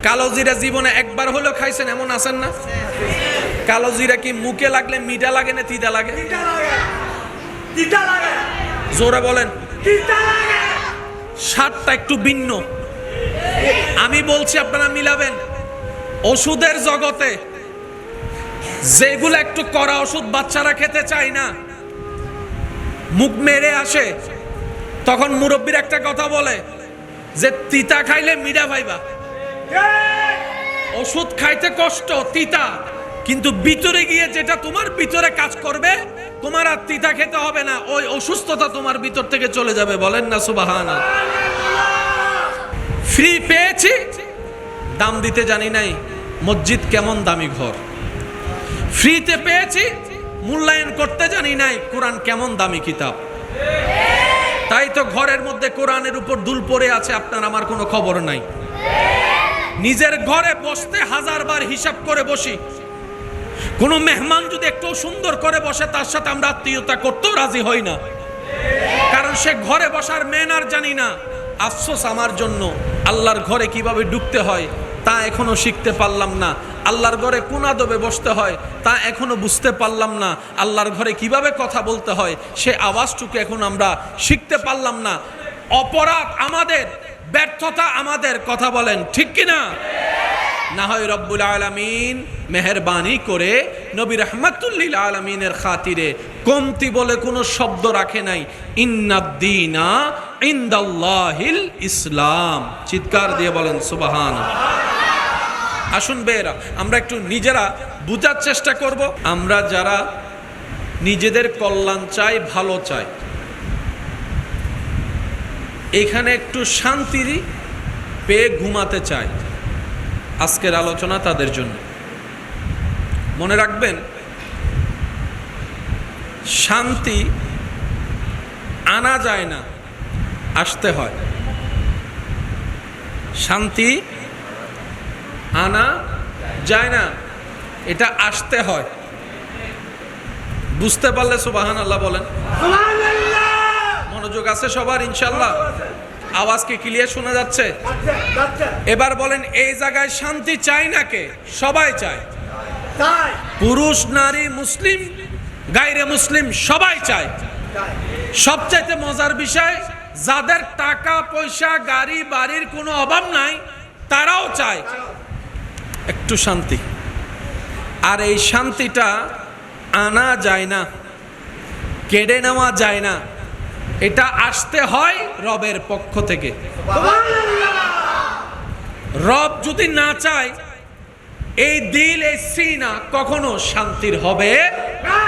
কালো জিরা জীবনে একবার হলেও খাইছেন এমন আছেন না? কালো জিরা কি মুখে লাগলে মিঠা লাগে না তিতা লাগে? জোরে বলেন। স্বাদটা একটু ভিন্ন। আমি বলছি আপনারা মিলাবেন। ওষুধের জগতে যেগুলো একটু কড়া ওষুধ বাচ্চারা খেতে চায় না, মুখ মেরে আসে, তখন মুরব্বীর একটা কথা বলে যে তিতা খাইলে মিঠা পাইবা। ওষুধ খাইতে কষ্ট, তিতা, কিন্তু ভিতরে গিয়ে যেটা তোমার ভিতরে কাজ করবে, তোমার আর তিতা খেতে হবে না, ওই অসুস্থতা তোমার ভিতর থেকে চলে যাবে। বলেন না সুবহানাল্লাহ। ফ্রি পেয়েছি, দাম দিতে জানি নাই। মসজিদ কেমন দামি ঘর। ফ্রিতে পেয়েছি, মূল্যায়ন করতে জানি নাই কোরআন কেমন দামি কিতাব। তাই তো ঘরের মধ্যে কোরআনের উপর দুল পড়ে আছে, আপনার আমার কোনো খবর নাই। নিজের ঘরে বসতে হাজারবার হিসাব করে বসি। কোন মেহমান যদি একটু সুন্দর করে বসে, তার সাথে আমরা আত্মীয়তা করতেও রাজি হই না, কারণ সে ঘরে বসার ম্যানার জানি না। আফসোস আমার জন্য, আল্লাহর ঘরে কিভাবে ঢুকতে হয় তা এখনো শিখতে পারলাম না। আল্লাহর ঘরে কোন আদবে বসতে হয় তা এখনো বুঝতে পারলাম না। আল্লাহর ঘরে কিভাবে কথা বলতে হয় সে আওয়াজটুকু এখন আমরা শিখতে পারলাম না। অপরাধ আমাদের, ব্যর্থতা আমাদের। কথা বলেন ঠিক কিনা? না হয় রব্বুল আলামিন মেহেরবানি করে নবী রাহমাতুল লিল আলামিনের খাতিরে কমতি বলে কোনো শব্দ রাখে নাই। ইন্নাদ-দীনা ইনদাল্লাহিল ইসলাম। চিৎকার দিয়ে বলেন সুবহানাল্লাহ। আসুন বেরা, আমরা একটু নিজেরা বুঝার চেষ্টা করব। আমরা যারা নিজেদের কল্যাণ চাই, ভালো চাই, এখানে একটু শান্তি পেয়ে ঘুমাতে চাই, আজকের আলোচনা তাদের জন্য। মনে রাখবেন, শান্তি আনা যায় না, আসতে হয়। শান্তি আনা যায় না, এটা আসতে হয়। বুঝতে পারলে সুবহানাল্লাহ বলেন। মনোযোগ আছে সবার ইনশাআল্লাহ? আওয়াজ কি ক্লিয়ার শোনা যাচ্ছে? এবার বলেন, এই জায়গায় শান্তি চায় না কে? সবাই চায়। পুরুষ, নারী, মুসলিম, গায়রে মুসলিম সবাই চায়। সবচাইতে মজার বিষয়, যাদের টাকা পয়সা গাড়ি বাড়ির কোনো অভাব নাই, তারাও চায় একটু শান্তি। আর এই শান্তিটা আনা যায় না, কেড়ে নেওয়া যায় না, এটা আসতে হয় রবের পক্ষ থেকে। রব যদি না চায়, এই দিল, এই সিনা কখনো শান্তির হবে না।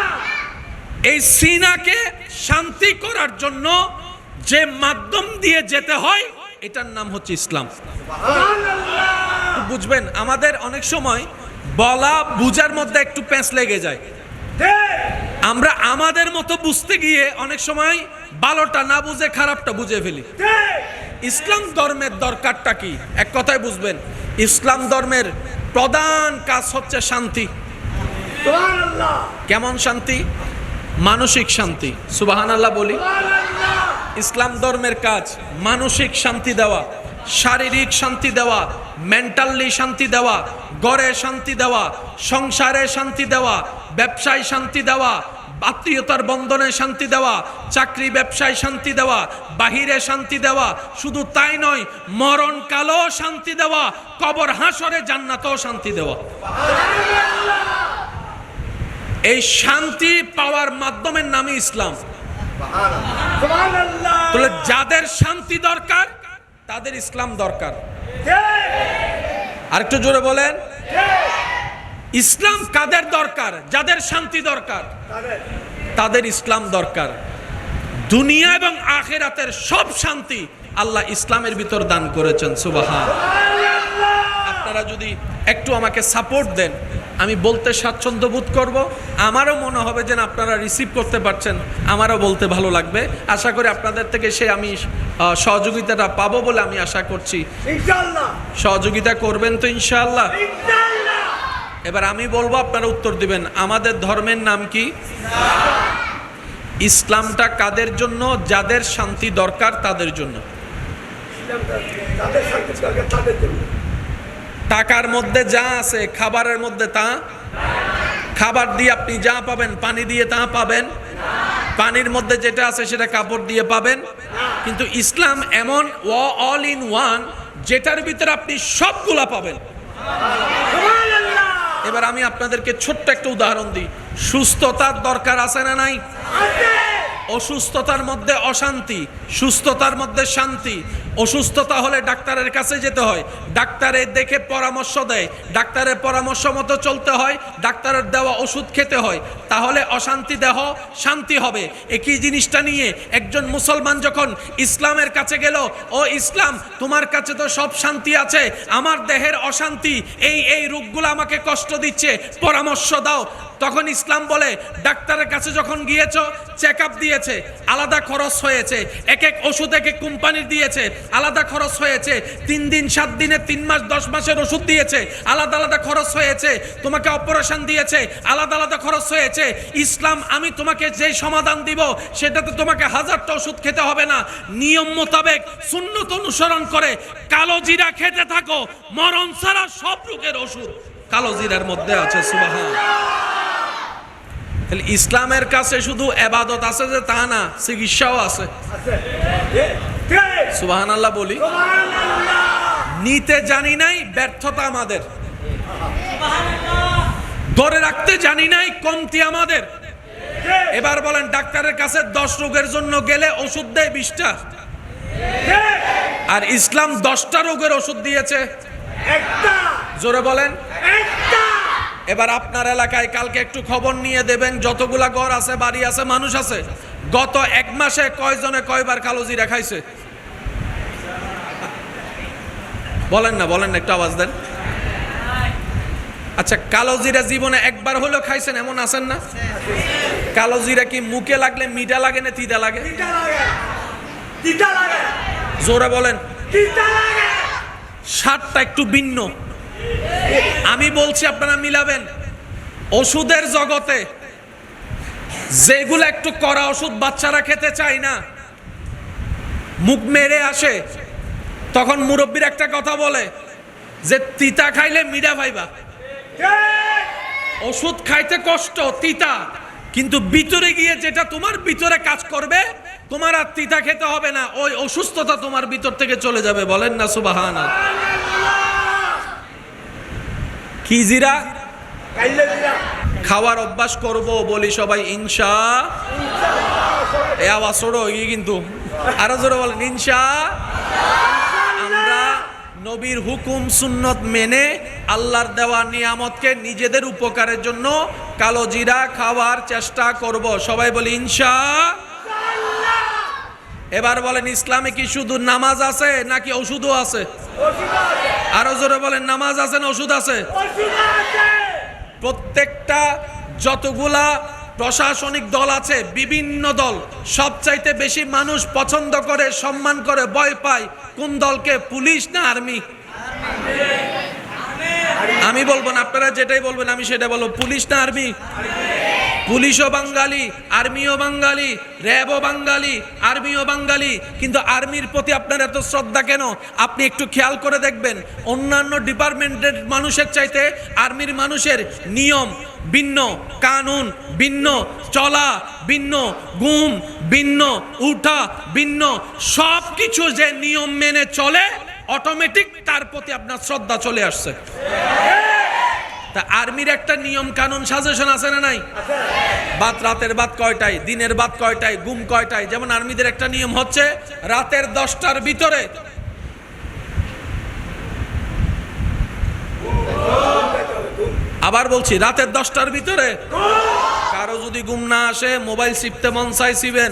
এই সিনাকে শান্তি করার জন্য যে মাধ্যম দিয়ে যেতে হয়, এটার নাম হচ্ছে ইসলাম। বুঝবেন, আমাদের অনেক সময় বলা বুঝার মধ্যে একটু প্যাঁচ লেগে যায়। আমরা আমাদের মতো বুঝতে গিয়ে অনেক সময় ভালোটা না বুঝে খারাপটা বুঝে ফেলি। ইসলাম ধর্মের দরকারটা কি? এক কথায় বুঝবেন, ইসলাম ধর্মের প্রধান কাজ হচ্ছে শান্তি। কেমন শান্তি? মানসিক শান্তি। সুবহানাল্লাহ বলি। ইসলাম ধর্মের কাজ মানসিক শান্তি দেওয়া, শারীরিক শান্তি দেওয়া, মেন্টালি শান্তি দেওয়া, ঘরে শান্তি দেওয়া, সংসারে শান্তি দেওয়া, ব্যবসায় শান্তি দেওয়া, আত্মীয়তার বন্ধনে শান্তি দেওয়া, চাকরি ব্যবসায় শান্তি দেওয়া, বাহিরে শান্তি দেওয়া। শুধু তাই নয়, মরণকালেও শান্তি দেওয়া, কবর হাসরে জান্নাতেও শান্তি দেওয়া। এই শান্তি পাওয়ার মাধ্যমের নামই ইসলাম। তাহলে যাদের শান্তি দরকার, তাদের ইসলাম দরকার। আরেকটু জোরে বলেন, ইসলাম কাদের দরকার? যাদের শান্তি দরকার, তাদের ইসলাম দরকার। দুনিয়া এবং আখিরাতের সব শান্তি আল্লাহ ইসলামের ভিতর দান করেছেন। সুবহানাল্লাহ। আপনারা যদি একটু আমাকে সাপোর্ট দেন, আমি বলতে স্বাচ্ছন্দ্য বোধ করব। আমারও মনে হবে যে আপনারা রিসিভ করতে পারছেন, আমারও বলতে ভালো লাগবে। আশা করি আপনাদের থেকে আমি সহযোগিতাটা পাবো বলে আমি আশা করছি। ইনশাআল্লাহ সহযোগিতা করবেন তো ইনশাআল্লাহ? ইনশাআল্লাহ। এবার আমি বলবো, আপনারা উত্তর দিবেন। আমাদের ধর্মের নাম কি? ইসলামটা কাদের জন্য? যাদের শান্তি দরকার তাদের জন্য। টাকার মধ্যে যা আছে খাবারের মধ্যে তা, খাবার দিয়ে আপনি যা পাবেন পানি দিয়ে তা পাবেন, পানির মধ্যে যেটা আছে সেটা কাপড় দিয়ে পাবেন। কিন্তু ইসলাম এমন অল ইন ওয়ান, যেটার ভিতরে আপনি সবগুলা পাবেন। এবার আমি আপনাদেরকে ছোট্ট একটা উদাহরণ দিই। সুস্থতার দরকার আছে না নাই? অসুস্থতার মধ্যে অশান্তি, সুস্থতার মধ্যে শান্তি। অসুস্থতা হলে ডাক্তারের কাছে যেতে হয়, ডাক্তারের দেখে পরামর্শ দেয়, ডাক্তারের পরামর্শ মতো চলতে হয়, ডাক্তারের দেওয়া ওষুধ খেতে হয়, তাহলে অশান্তি দেহ শান্তি হবে। একই জিনিসটা নিয়ে একজন মুসলমান যখন ইসলামের কাছে গেল, ও ইসলাম তোমার কাছে তো সব শান্তি আছে, আমার দেহের অশান্তি, এই রোগগুলো আমাকে কষ্ট দিচ্ছে, পরামর্শ দাও। তখন ইসলাম বলে, ডাক্তারের কাছে যখন গিয়েছো, চেক আপ দিয়েছে, আলাদা খরচ হয়েছে, এক এক ওষুধ এক এক কোম্পানির দিয়েছে, আলাদা খরচ হয়েছে, 3 দিন 7 দিনে 3 মাস 10 মাসের ওষুধ দিয়েছে, আলাদা আলাদা খরচ হয়েছে, তোমাকে অপারেশন দিয়েছে, আলাদা আলাদা খরচ হয়েছে। ইসলাম আমি তোমাকে যে সমাধান দিব সেটাতে তোমাকে 1000টা ওষুধ খেতে হবে না, নিয়ম মোতাবেক সুন্নত অনুসরণ করে কালো জিরা খেতে থাকো, মরণ ছাড়া সব রোগের ওষুধ কালো জিরার মধ্যে আছে। সুবহানাল্লাহ। ইসলামের কাছে শুধু ইবাদত আছে যে তা না, চিকিৎসাও আছে। সুবহানাল্লাহ বলি। নিতে জানি নাই ব্যর্থতা আমাদের, ধরে রাখতে জানি নাই কমতি আমাদের। এবার বলেন, ডাক্তারের কাছে 10 রোগের জন্য গেলে ওষুধ দেয় 20টা, আর ইসলাম 10টা রোগের ওষুধ দিয়েছে একটা। জোরে বলেন একটা। এবার আপনার এলাকায় কালকে একটু খবর নিয়ে দেবেন, যতগুলা ঘর আছে, বাড়ি আছে, মানুষ আছে, গত 1 মাসে কয়জনে কয়বার কালো জিরা খাইছে? বলেন না, বলেন না, একটু আওয়াজ দেন। আচ্ছা, কালো জিরা জীবনে একবার হলেও খাইছেন এমন আছেন না? কালো জিরা কি মুখে লাগলে মিঠা লাগে না তিতা লাগে? জোরে বলেন। স্বাদটা একটু ভিন্ন। আমি বলছি আপনারা মিলাবেন। ওষুধের জগতে যেগুলো একটু কড়া ওষুধ বাচ্চারা খেতে চায় না, মুখ মেরে আসে, তখন মুরব্বীর একটা কথা বলে যে তিতা খাইলে মিঠা পাইবা। ওষুধ খাইতে কষ্ট, তিতা, কিন্তু ভিতরে গিয়ে যেটা তোমার ভিতরে কাজ করবে, তোমার আর তিতা খেতে হবে না, ওই অসুস্থতা তোমার ভিতর থেকে চলে যাবে। বলেন না সুবহানাল্লাহ। কি জিরা? খাওয়ার অভ্যাস করব বলি সবাই ইনশাআল্লাহ। এই আওয়াজ ছোট হয়ে কিন্তু আরো জোরে বলেন ইনশাআল্লাহ। আমরা নবীর হুকুম সুন্নত মেনে আল্লাহর দেওয়া নিয়ামতকে নিজেদের উপকারের জন্য কালো জিরা খাওয়ার চেষ্টা করব। সবাই বলি ইনশাআল্লাহ। এবার বলেন, ইসলামে কি শুধু নামাজ আছে নাকি ওষুধও আছে? আরো জোরে বলেন, নামাজ আছে না ওষুধ আছে? প্রত্যেকটা যতগুলা প্রশাসনিক দল আছে, বিভিন্ন দল, সবচাইতে বেশি মানুষ পছন্দ করে, সম্মান করে, ভয় পায় কোন দলকে? পুলিশ না আর্মি? আমি বলবো না, আপনারা যেটাই বলবেন আমি সেটা বলবো। পুলিশ না আর্মি? পুলিশও বাঙালি, আর্মিও বাঙালি, র্যাবও বাঙালি, আর্মিও বাঙালি, কিন্তু আর্মির প্রতি আপনার এত শ্রদ্ধা কেন? আপনি একটু খেয়াল করে দেখবেন, অন্যান্য ডিপার্টমেন্টের মানুষের চাইতে আর্মির মানুষের নিয়ম ভিন্ন, কানুন ভিন্ন, চলা ভিন্ন, ঘুম ভিন্ন, উঠা ভিন্ন, সব কিছু যে নিয়ম মেনে চলে, অটোমেটিক তার প্রতি আপনার শ্রদ্ধা চলে আসছে। তা আর্মির একটা নিয়ম কানুন সাজেশন আছে না নাই? বাত রাতের বাত কয়টায়, দিনের বাত কয়টায়, ঘুম কয়টায়। যেমন আর্মিদের একটা নিয়ম হচ্ছে রাতের 10টার ভিতরে আবার বলছি রাতের 10টার ভিতরে কারো যদি ঘুম না আসে, মোবাইল চিপতে মন চাই চিবেন,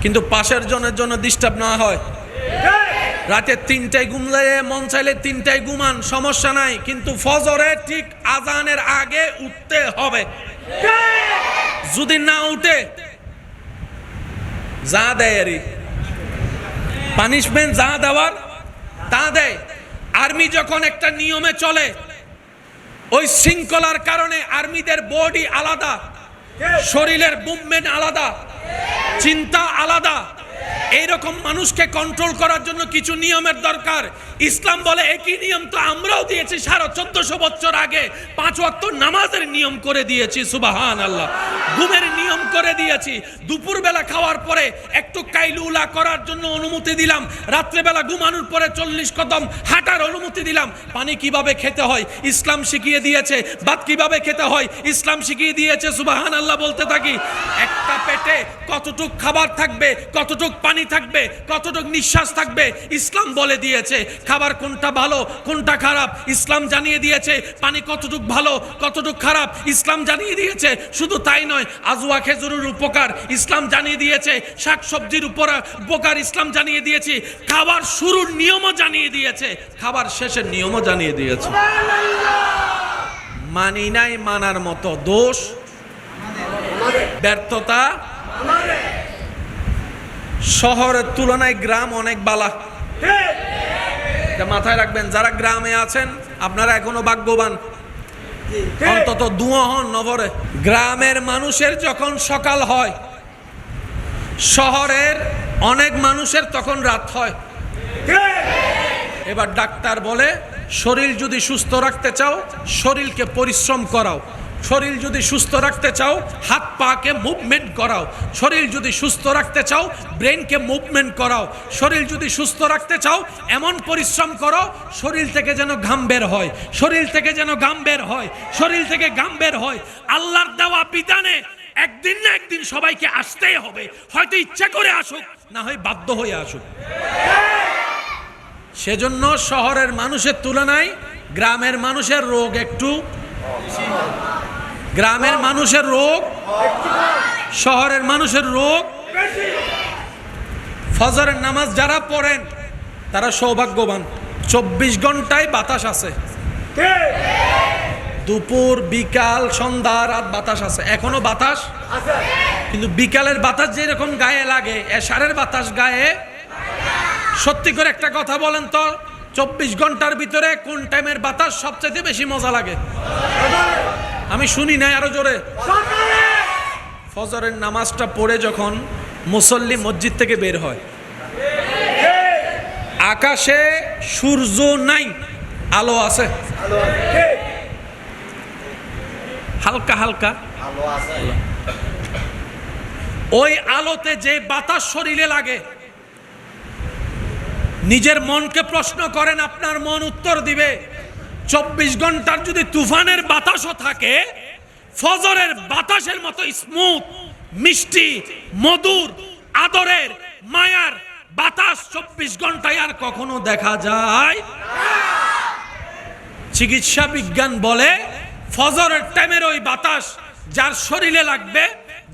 কিন্তু পাশের জনের জন্য ডিস্টার্ব না হয়। রাতে 3টায় ঘুমলে মন চাইলে 3টায় ঘুমান, সমস্যা নাই, কিন্তু ফজরে ঠিক আজানের আগে উঠতে হবে। যদি না উঠে যা দেয় আরই পানিশমেন্ট, যা দেওয়ার তা দেয়। আর্মি যখন একটা নিয়মে চলে, ওই শৃঙ্খলার কারণে আর্মিদের বডি আলাদা, শরীরের মুভমেন্ট আলাদা, চিন্তা আলাদা, এইরকম মানুষকে কন্ট্রোল করার জন্য কিছু নিয়মের দরকার। ইসলাম বলে একই নিয়ম তো আমরাও দিয়েছি 1450 বছর আগে। 5 ওয়াক্ত নামাজের নিয়ম করে দিয়েছি, সুবহানাল্লাহ। ঘুমের নিয়ম করে দিয়েছি। দুপুরবেলা খাওয়ার পরে একটু কাইলুলা করার জন্য অনুমতি দিলাম। রাত্রেবেলা ঘুমানোর পরে 40 কদম হাঁটার অনুমতি দিলাম। পানি কিভাবে খেতে হয় ইসলাম শিখিয়ে দিয়েছে। ভাত কিভাবে খেতে হয় ইসলাম শিখিয়ে দিয়েছে, সুবহানাল্লাহ বলতে থাকি। একটা পেটে কতটুক খাবার থাকবে, কতটুক পানি থাকবে, কতটুক নিঃশ্বাস থাকবে ইসলাম বলে দিয়েছে। খাবার কোনটা ভালো কোনটা খারাপ ইসলাম জানিয়ে দিয়েছে। পানি কতটুক ভালো কতটুক খারাপ ইসলাম জানিয়ে দিয়েছে। শুধু তাই নয়, আজওয়া খেজুরের উপকার ইসলাম জানিয়ে দিয়েছে। শাকসবজির উপকার ইসলাম জানিয়ে দিয়েছে। খাবার শুরুর নিয়মও জানিয়ে দিয়েছে, খাবার শেষের নিয়মও জানিয়ে দিয়েছে। মানি নাই, মানার মতো দোষ ব্যর্থতা। শহরের তুলনায় গ্রাম অনেক বালা, মাথায় রাখবেন। যারা গ্রামে আছেন আপনারা এখনো ভাগ্যবান, অন্তত দুয়া হন নভরে। গ্রামের মানুষের যখন সকাল হয়, শহরের অনেক মানুষের তখন রাত হয়। এবার ডাক্তার বলে শরীর যদি সুস্থ রাখতে চাও শরীরকে পরিশ্রম করাও, শরীর যদি সুস্থ রাখতে চাও হাত পাকে মুভমেন্ট করাও, শরীর যদি সুস্থ রাখতে চাও ব্রেনকে মুভমেন্ট করাও, শরীর যদি সুস্থ রাখতে চাও এমন পরিশ্রম করো শরীর থেকে যেন ঘাম বের হয়, শরীর থেকে যেন ঘাম বের হয়, শরীর থেকে ঘাম বের হয়। আল্লাহর দেওয়া বিধানে একদিন না একদিন সবাইকে আসতেই হবে। হয়তো ইচ্ছা করে আসুক, না হয় বাধ্য হয়ে আসুক। সেজন্য শহরের মানুষের তুলনায় গ্রামের মানুষের রোগ একটু, গ্রামের মানুষের রোগ শহরের মানুষের রোগ। ফজরের নামাজ যারা পড়েন তারা সৌভাগ্যবান। 24 ঘন্টায় বাতাস আছে, দুপুর বিকাল সন্ধ্যা রাত বাতাস আছে। এখনো বাতাস, কিন্তু বিকালের বাতাস যেরকম গায়ে লাগে এশারের বাতাস গায়ে। সত্যি করে একটা কথা বলেন তো, 24 ঘন্টার ভিতরে কোন টাইমের বাতাস সবচেয়ে বেশি মজা লাগে? আমি শুনি নাই, আরো জোরে। ফজরের নামাজটা পড়ে যখন মুসল্লি মসজিদ থেকে বের হয়, আকাশে সূর্য নাই, আলো আছে, হালকা হালকা ওই আলোতে যে বাতাস শরীরে লাগে, নিজের মনকে প্রশ্ন করেন, আপনার মন উত্তর দিবে। 24 ঘন্টার যদি তুফানের বাতাসও থাকে, ফজরের বাতাসের মতো স্মুথ মিষ্টি মধুর আদরের মায়ার বাতাস 24 ঘন্টায় আর কখনো দেখা যায়? চিকিৎসা বিজ্ঞান বলে ফজরের টাইমের ওই বাতাস যার শরীরে লাগবে,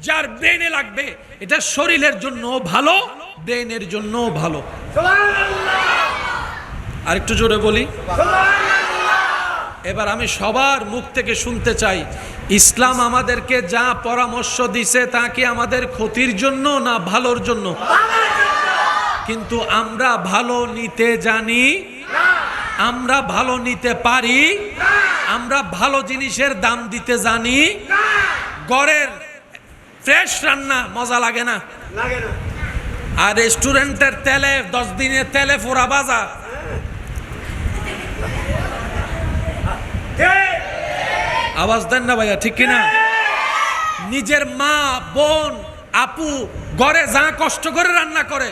যার ব্রেনে লাগবে, এটা শরীরের জন্য ভালো, ব্রেনের জন্য ভালো। আর একটু জোরে বলি। এবার আমি সবার মুখ থেকে শুনতে চাই, ইসলাম আমাদেরকে যা পরামর্শ দিছে তা কি আমাদের ক্ষতির জন্য না ভালোর জন্য? কিন্তু আমরা ভালো নিতে জানি, আমরা ভালো নিতে পারি, আমরা ভালো জিনিসের দাম দিতে জানি। ঘরের ফ্রেশ রান্না মজা লাগে না, আর রেস্টুরেন্টের তেলে 10 দিনের তেলে ফোড়া ভাজা। আওয়াজ দেন না ভাইয়া, ঠিক কিনা? নিজের মা বোন আপু ঘরে যা কষ্ট করে রান্না করে,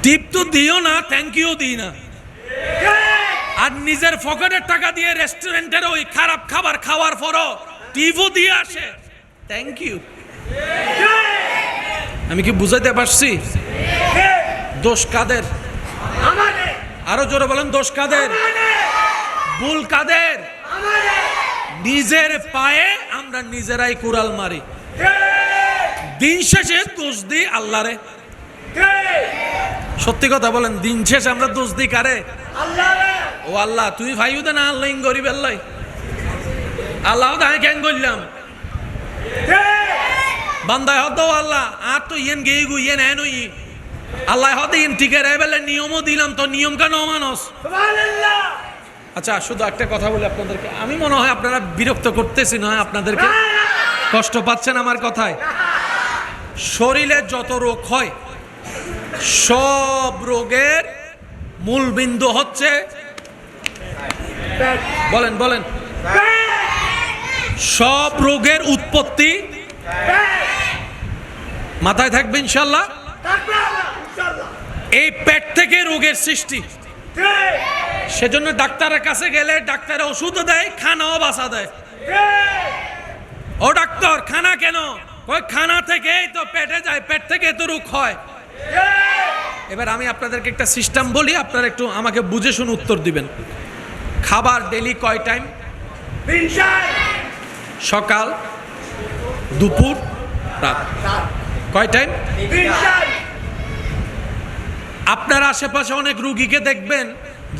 টিপ তো দিও না, থ্যাংক ইউ দিই না। আর নিজের পকেটের টাকা দিয়ে রেস্টুরেন্টের ওই খারাপ খাবার খাওয়ার পরও টিপও দিয়ে আসে, থ্যাংক ইউ। আমি কি বুঝাইতে পারছি? দোষ কাদের? আরো জোরে বলেন, দোষ কাদের? ভুল কাদের? নিজের পায়ে আমরা নিজেরাই কুড়াল মারি। দিন শেষে দোষ দিই আল্লাহরে। সত্যি কথা বলেন, দিন শেষে আমরা দোষ দিই কারে? ও আল্লাহ, তুই ভাইও দে না, আল্লাহ গরিব আল্লাহ, আল্লাহ আমি কেন করলাম বান্দায় হতো আল্লাহ আর তো ইয়েন গেই গু ইয়েন এন ই আল্লাহ হতে ইয়েন টিকে রে বেলে নিয়মও দিলাম, তো নিয়ম কেন অমানস? আচ্ছা, শুধু একটা কথা বলি আপনাদেরকে, আমি মনে হয় আপনারা বিরক্ত করতেছি, নয় আপনাদেরকে কষ্ট পাচ্ছেন আমার কথায়। শরীরে যত রোগ হয় সব রোগের মূল বিন্দু হচ্ছে, বলেন বলেন, সব রোগের উৎপত্তি মাথায় থাকবে ইনশাল্লাহ। এই পেট থেকে রোগের সৃষ্টি। সেজন্য ডাক্তারের কাছে গেলে ডাক্তার ওষুধও দেয়, খানাও বাসা দেয়। ও ডাক্তার খানা কেন? ওই খানা থেকেই তো পেটে যায়, পেট থেকে তো রোগ হয়। এবার আমি আপনাদেরকে একটা সিস্টেম বলি, আপনারা একটু আমাকে বুঝে শুনে উত্তর দিবেন। খাবার ডেলি কয় টাইম? সকাল, দুপুর, রাত। কয় টাইম? আপনার আশেপাশে অনেক রুগীকে দেখবেন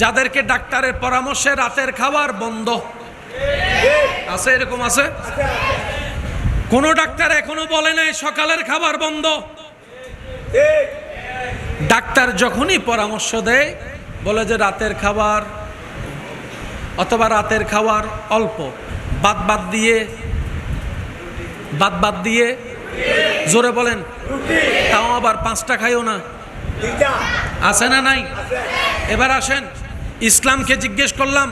যাদেরকে ডাক্তারের পরামর্শে রাতের খাবার বন্ধ আছে, এরকম আছে? কোন ডাক্তার এখনো বলে নাই সকালের খাবার বন্ধ। ডাক্তার যখনই পরামর্শ দেয় বলে যে রাতের খাবার অথবা রাতের খাবার অল্প, বাদ দিয়ে জোরে বলেন, তাও আবার 5টা খাইও না, আছে না নাই? এবার আসেন, ইসলামকে জিজ্ঞেস করলাম,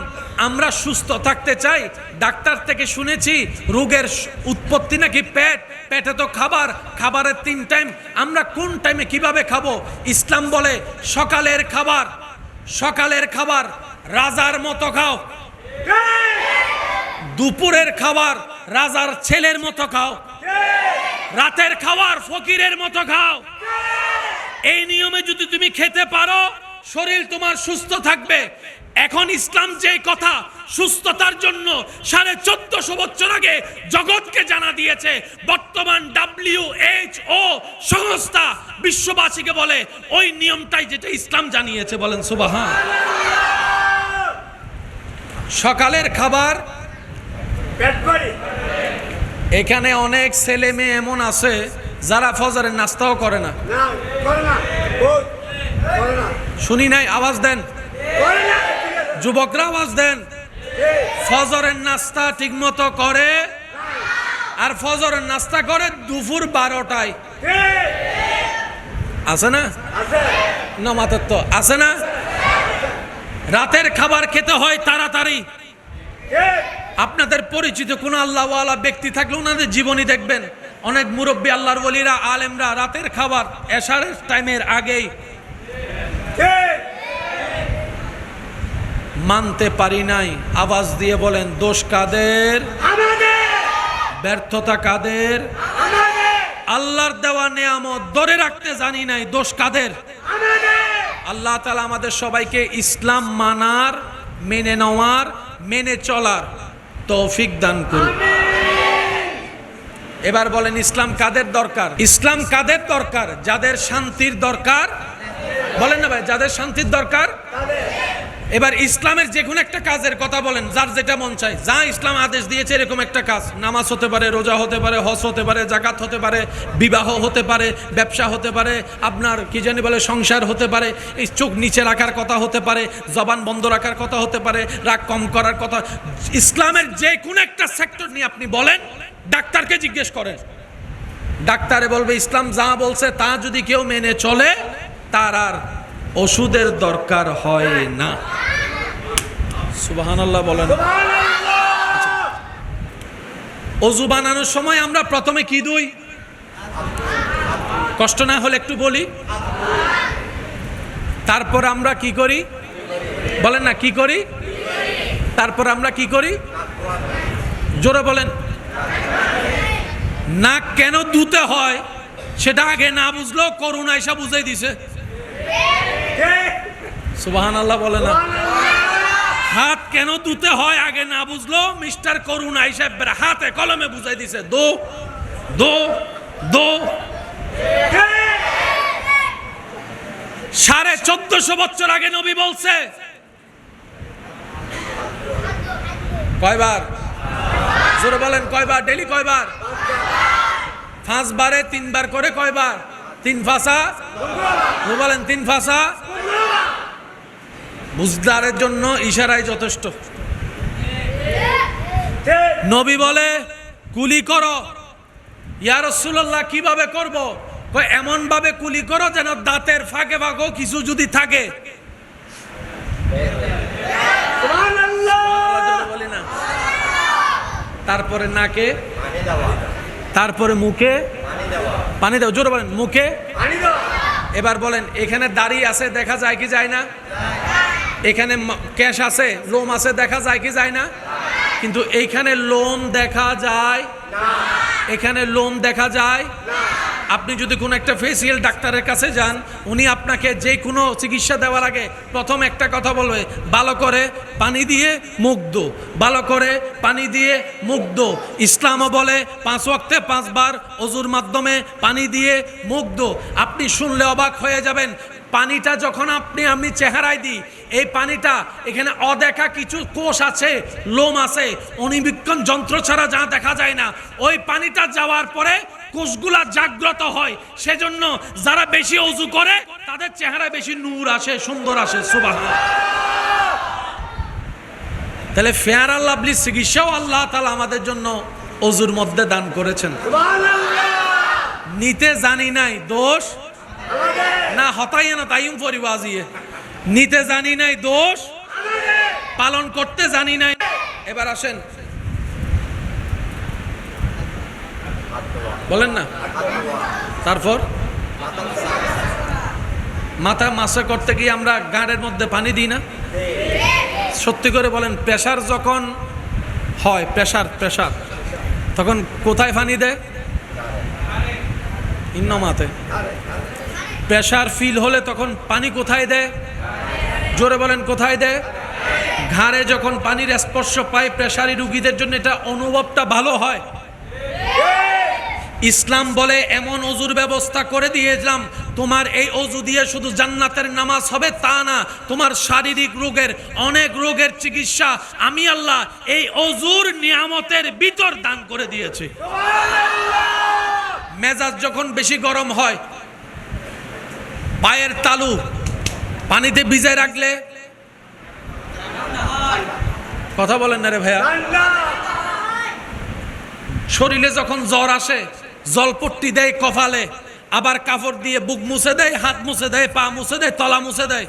আমরা সুস্থ থাকতে চাই, ডাক্তার থেকে শুনেছি রোগের উৎপত্তি নাকি পেট, পেটে তো খাবার, খাবারের 3 টাইম, আমরা কোন টাইমে কিভাবে খাবো? ইসলাম বলে সকালের খাবার রাজার মতো খাও, দুপুরের খাবার রাজার ছেলের মতো খাও, রাতের খাবার ফকিরের মতো খাও। এই নিয়মে যদি তুমি খেতে পারো শরীর তোমার সুস্থ থাকবে। এখন ইসলাম যে কথা সুস্থতার জন্য 1450 বছর আগে জগৎকে জানা দিয়েছে, বর্তমান WHO সংস্থা বিশ্ববাসীকে বলে ওই নিয়মটাই যেটা ইসলাম জানিয়েছে। বলেন সুবহান। সকালের খাবার, এখানে অনেক ছেলে মেয়ে এমন আছে যারা ফজরের নাস্তাও করে না। শুনি নাই, আওয়াজ দেন, যুবকরা আওয়াজ দেন। ফজরের নাস্তা ঠিক মতো করে, আর ফজরের নাস্তা করে দুপুর 12টায়। আছে না? নামাতের তো আছে না? রাতের খাবার খেতে হয় তাড়াতাড়ি। আপনাদের পরিচিত কোন আল্লাহওয়ালা ব্যক্তি থাকলে ওনাদের জীবনী দেখবেন, অনেক মুরব্বী আল্লাহর ওলিরা আলেমরা রাতের খাবার এশারের টাইমের আগেই। মানতে পারি নাই, আওয়াজ দিয়ে বলেন, দোষ কাদের? ব্যর্থতা কাদের? আল্লাহর দেওয়া নেয়ামত ধরে রাখতে জানি নাই, দোষ কাদের? আল্লাহ তাআলা আমাদের সবাইকে ইসলাম মানার, মেনে নেওয়ার, মেনে চলার তৌফিক দান করুন। এবার বলেন, ইসলাম কাদের দরকার? ইসলাম কাদের দরকার? যাদের শান্তির দরকার। বলেন না ভাই, যাদের শান্তির দরকার। এবার ইসলামের যে কোনো একটা কাজের কথা বলেন, যার যেটা মন চায়, যা ইসলাম আদেশ দিয়েছে এরকম একটা কাজ, নামাজ হতে পারে, রোজা হতে পারে, হজ হতে পারে, জাকাত হতে পারে, বিবাহ হতে পারে, ব্যবসা হতে পারে, আপনার কি জানি বলে সংসার হতে পারে, এই চোখ নিচে রাখার কথা হতে পারে, জবান বন্ধ রাখার কথা হতে পারে, রাগ কম করার কথা। ইসলামের যে কোনো একটা সেক্টর নিয়ে আপনি বলেন, ডাক্তারকে জিজ্ঞেস করেন, ডাক্তারে বলবে ইসলাম যা বলছে তা যদি কেউ মেনে চলে তার আর ওষুধের দরকার হয় না। সুবহানাল্লাহ বলেন। ওযু বানানোর সময় আমরা প্রথমে কি দিই? কষ্ট না হলে একটু বলি। তারপর আমরা কি করি? বলেন না, কি করি? তারপর আমরা কি করি? জোরে বলেন। নাক কেন ধুতে হয় সেটা আগে না বুঝলো, করুণা এসে বুঝাই দিছে। সুবহানাল্লাহ বলে না। হাত কেন ধুতে হয় আগে না বুঝলো, মিস্টার করুণা এসে হাতে কলমে বুঝাই দিছে। দো দো দো। 1450 বছর আগে নবী বলছে। কয়বার? জোরে বলেন, কয়বার? ডেলি কয়বার? 5 বারে 3 বার করে কয়বার? 3 ফাঁসা। বলেন 3 ফাঁসা। বুঝদারের জন্য ইশারাই যথেষ্ট। নবী বলে কুলি করো, ইয়া রাসূলুল্লাহ কিভাবে করব? কয় এমন ভাবে কুলি করো যেন দাঁতের ফাঁকে ফাঁকেও কিছু যদি থাকে, সুবহানাল্লাহ বলি না, তারপরে নাকে, তারপরে মুখে পানি দাও, জোরে বলেন মুখে পানি দাও। এবার বলেন এখানে দাড়ি আছে দেখা যায় কি যায় না? এখানে কেশ আছে, লোম আছে দেখা যায় কি যায় না? কিন্তু এইখানে লোম দেখা যায় না, এখানে লোম দেখা যায় না। আপনি যদি কোনো একটা ফেসিয়াল ডাক্তারের কাছে যান, উনি আপনাকে যে কোনো চিকিৎসা দেওয়ার আগে প্রথম একটা কথা বলবে, ভালো করে পানি দিয়ে মুখ ধো, ভালো করে পানি দিয়ে মুখ ধো। ইসলামও বলে 5 ওয়াক্তে 5 বার ওযুর মাধ্যমে পানি দিয়ে মুখ ধো। আপনি শুনলে অবাক হয়ে যাবেন, পানিটা যখন আমি চেহারায় দিই, এই পানিটা এখানে অদেখা কিছু কোষ আছে, লোম আছে, অণুবীক্ষণ যন্ত্র ছাড়া যা দেখা যায় না, ওই পানিটা যাওয়ার পরে কোষগুলা জাগ্রত হয়। সেজন্য যারা বেশি ওযু করে তাদের চেহারায় বেশি নূর আসে, সুন্দর আসে। সুবহানাল্লাহ। তাহলে ফেয়ার আর লাভলি চিকিৎসাও আল্লাহ তাআলা আমাদের জন্য ওযুর মধ্যে দান করেছেন। সুবহানাল্লাহ। নিতে জানি নাই দোষ না, হতাই না তাইম পরিবাজিয়ে, নিতে জানি নাই দোষ, পালন করতে জানি নাই। এবার আসেন, বলেন না, তারপর মাথা মাসে করতে গিয়ে আমরা গাঁড়ের মধ্যে পানি দিই না? সত্যি করে বলেন, প্রেসার যখন হয়, প্রেসার তখন কোথায় পানি দেয়? ইন্নমাতে। প্রেসার ফিল হলে তখন পানি কোথায় দেয়? জোরে বলেন কোথায় দেয়? ঘাড়ে যখন পানির স্পর্শ পায় প্রেসারি রোগীদের জন্য এটা অনুভবটা ভালো হয়। ইসলাম বলে এমন ওযুর ব্যবস্থা করে দিয়েছিলাম, তোমার এই ওযু দিয়ে শুধু জান্নাতের নামাজ হবে তা না, তোমার শারীরিক রোগের, অনেক রোগের চিকিৎসা আমি আল্লাহ এই ওযুর নিয়ামতের ভিতর দান করে দিয়েছি। মেজাজ যখন বেশি গরম হয়, পায়ের তালু পানিতে ভিজায় রাখলে, কথা বলেন না রে ভাইয়া, শরীরে যখন জ্বর আসে জলপট্টি দেয় কপালে, আবার কাপড় দিয়ে বুক মুছে দেয়, হাত মুছে দেয়, পা মুছে দেয়, তলা মুছে দেয়।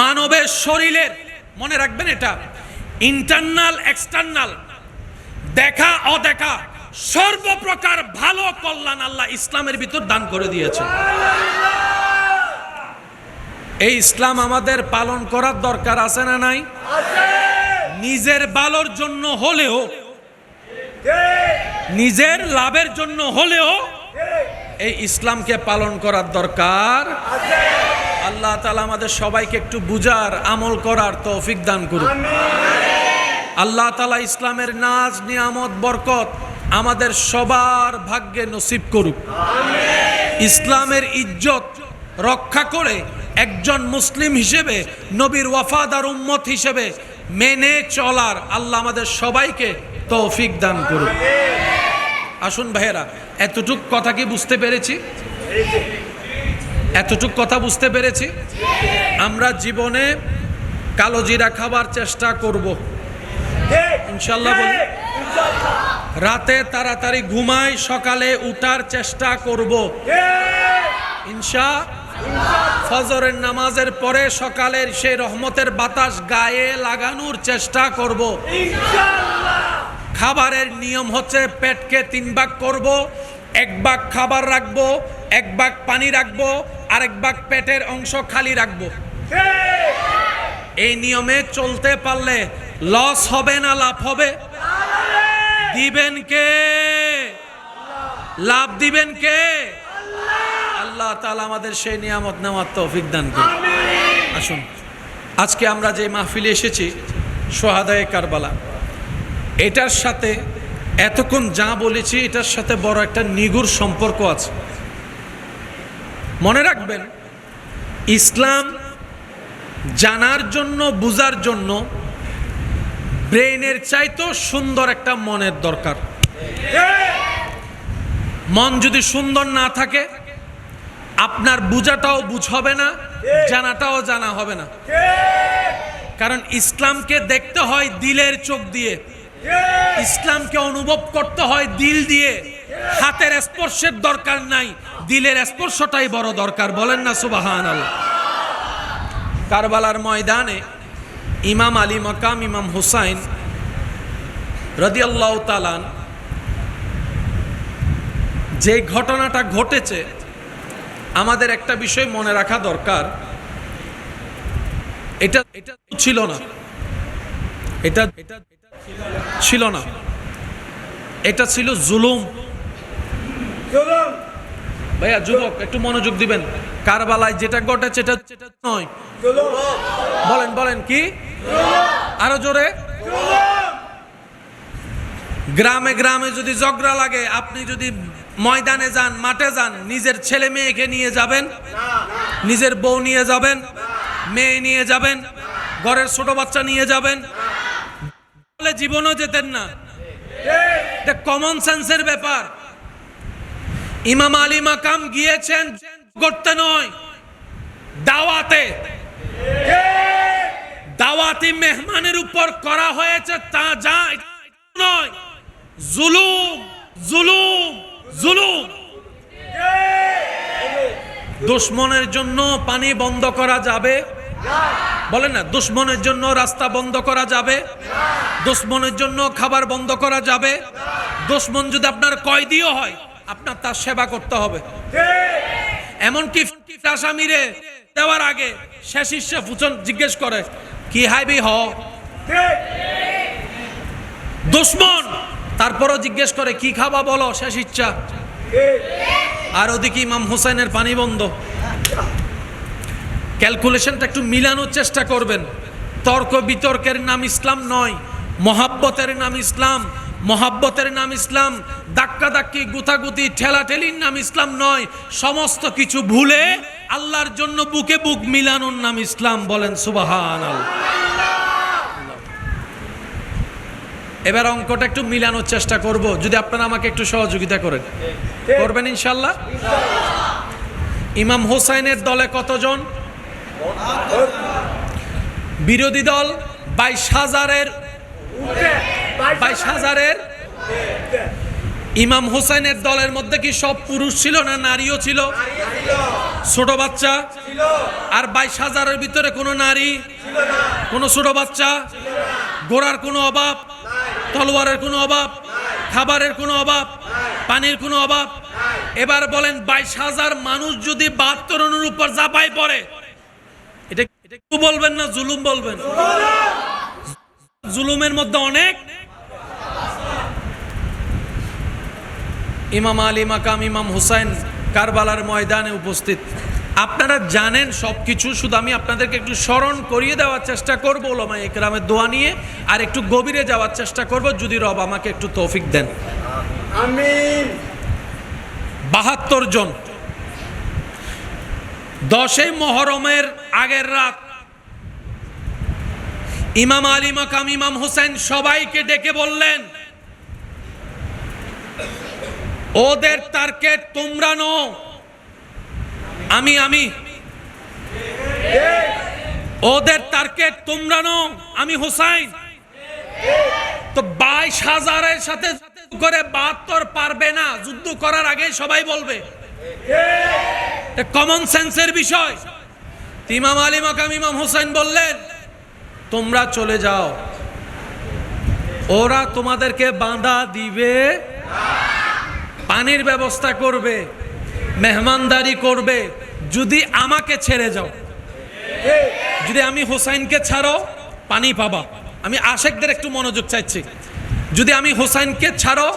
মানবের শরীরের, মনে রাখবেন এটা, ইন্টারনাল এক্সটার্নাল, দেখা অদেখা সর্বপ্রকার ভালো কল্যাণ আল্লাহ ইসলামের ভিতর দান করে দিয়েছে। এই ইসলাম আমাদের পালন করার দরকার আছে না নাই? নিজের ভালোর জন্য হলেও, নিজের লাভের জন্য হলেও এই ইসলামকে পালন করার দরকার। আল্লাহ তাআলা আমাদের সবাইকে একটু বুঝার, আমল করার তৌফিক দান করুন। আল্লাহ তাআলা ইসলামের নাজ, নিয়ামত, বরকত আমাদের সবার ভাগ্যে নসিব করুক। ইসলামের ইজ্জত রক্ষা করে একজন মুসলিম হিসেবে, নবীর ওয়াফাদার উম্মত হিসেবে মেনে চলার আল্লাহ আমাদের সবাইকে তৌফিক দান করুন। আসুন ভাইয়েরা, এতটুক কথা কি বুঝতে পেরেছি? এতটুক কথা বুঝতে পেরেছি? আমরা জীবনে কালো জিরা খাবার চেষ্টা করব ইনশাআল্লাহ। বলি রাতে তাড়াতাড়ি ঘুমাই, সকালে উঠার চেষ্টা করব ইনশাআল্লাহ। ফজরের নামাজের পরে সকালের সেই রহমতের বাতাস গায়ে লাগানোর চেষ্টা করব ইনশাআল্লাহ। খাবারের নিয়ম হচ্ছে পেটকে 3 ভাগ করব, 1 ভাগ খাবার রাখবো, 1 ভাগ পানি রাখবো, আর 1 ভাগ পেটের অংশ খালি রাখবো। এই নিয়মে চলতে পারলে লস হবে না লাভ হবে? দিবেন কে? লাভ দিবেন কে? আল্লাহ তাআলা আমাদের সেই নিয়ামত নেওয়ার তৌফিক দান করুন। আসুন, আজকে আমরা যে মাহফিলে এসেছি শহাদায়ে কারবালা, এটার সাথে এতক্ষণ যা বলেছি এটার সাথে বড় একটা নিগুড় সম্পর্ক আছে। মনে রাখবেন, ইসলাম জানার জন্য, বুঝার জন্য ব্রেইনের চাইতো সুন্দর একটা মনের দরকার। মন যদি সুন্দর না থাকে, আপনার বুঝাটাও বুঝ হবে না, জানাটাও জানা হবে না। কারণ ইসলামকে দেখতে হয় দিলের চোখ দিয়ে, ইসলামকে অনুভব করতে হয় দিল দিয়ে, হাতের স্পর্শের দরকার নাই, দিলের স্পর্শটাই বড় দরকার। বলেন না সুবহানাল্লাহ। কারবালার ময়দানে ইমাম আলী মাকাম ইমাম হুসাইন রাদিয়াল্লাহু তাআলা যে ঘটনাটা ঘটেছে, আমাদের একটা বিষয় মনে রাখা দরকার। এটা ছিল না, এটা ছিল না, এটা ছিল জুলুম। ভাইয়া যুবক একটু মনোযোগ দিবেন। কারবালায় যেটা ঘটেছে এটা নয়। বলেন বলেন কি? আরো জোরে। গ্রামে গ্রামে যদি ঝগড়া লাগে, আপনি যদি ময়দানে যান, মাঠে যান, নিজের ছেলে মেয়েকে নিয়ে যাবেন? নিজের বউ নিয়ে যাবেন? মেয়ে নিয়ে যাবেন? ঘরের ছোট বাচ্চা নিয়ে যাবেন? বলে জীবনও যেতেন না। এটা কমন সেন্সের ব্যাপার। ইমাম আলী মাকাম গিয়েছেন করতে নয়, দাওয়াতে। দাওয়াতি মেহমানের উপর করা হয়েছে তা যা নয়, জুলুম জুলুম জুলুম। দুশমনের জন্য পানি বন্ধ করা যাবে? বলেন না। দুশমনের জন্য রাস্তা বন্ধ করা যাবে? দুশমনের জন্য খাবার বন্ধ করা যাবে? দুশমন যদি আপনার কয়েদিও হয়, আপনার তার সেবা করতে হবে। এমনকি আসামিরে দেওয়ার আগে শেষ ইচ্ছা ফুচন জিজ্ঞেস করে কি হাইবি হ দুশমন, তারপরও জিজ্ঞেস করে কি খাবা বলো, শেষ ইচ্ছা। আর ওদিকে ইমাম হুসাইনের পানি বন্ধ। ক্যালকুলেশনটা একটু মিলানোর চেষ্টা করবেন। তর্ক বিতর্কের নাম ইসলাম নয়, মহাব্বতের নাম ইসলাম। মহাব্বতের নাম ইসলাম। ধাক্কা ধাক্কি গুতাগুতি ঠেলাঠেলির নাম ইসলাম নয়। সমস্ত কিছু ভুলে আল্লাহর জন্য বুকে বুক মিলানোর নাম ইসলাম। বলেন সুবহানাল্লাহ। এবার অঙ্কটা একটু মিলানোর চেষ্টা করব, যদি আপনারা আমাকে একটু সহযোগিতা করেন। করবেন ইনশাআল্লাহ? ইমাম হোসাইনের দলে কতজন? বিরোধী দল 22,000-এর। ইমাম হোসাইনের দলের মধ্যে কি সব পুরুষ ছিল না নারীও ছিল? ছোট বাচ্চা? আর 22,000-এর ভিতরে কোনো নারী, কোনো ছোট বাচ্চা? ঘোড়ার কোনো অভাব, তলোয়ারের কোনো অভাব, খাবারের কোনো অভাব, পানির কোনো অভাব? এবার বলেন 22,000 মানুষ যদি 72 রানের উপর ঝাঁপাই পড়ে, এটা একটু বলবেন না জুলুম বলবেন? জুলুমের মধ্যে অনেক। ইমাম আলী মাকাম ইমাম হুসাইন কারবালার ময়দানে উপস্থিত। আপনারা জানেন সবকিছু, শুধু আমি আপনাদেরকে একটু স্মরণ করিয়ে দেওয়ার চেষ্টা করবো ওলামা ইকরামের দোয়া নিয়ে, আর একটু গভীরে যাওয়ার চেষ্টা করব, যদি রব আমাকে একটু তৌফিক দেন। আমিন। 72 জন। 10 মুহররমের আগের রাত ইমাম আলী মাকাম ইমাম হুসাইন সবাইকে ডেকে বললেন, ওদের টার্গেট তোমরা নও, আমি। ওদের টার্গেট তোমরা নও, আমি হুসাইন। তো 22,000-এর সাথে করে 72 পারবে না। যুদ্ধ করার আগে সবাই বলবে, কমন সেন্সের বিষয়। ইমাম আলী মাকাম ইমাম হুসাইন বললেন, তোমরা চলে যাও, ওরা তোমাদেরকে বাঁধা দিবে, পানির ব্যবস্থা করবে, মেহমানদারি করবে, যদি আমাকে ছেড়ে যাও। যদি আমি হুসাইনকে ছাড়ো, পানি পাবা। আমি আশেকদের একটু মনোযোগ চাইছি। যদি আমি হুসাইনকে ছাড়ো,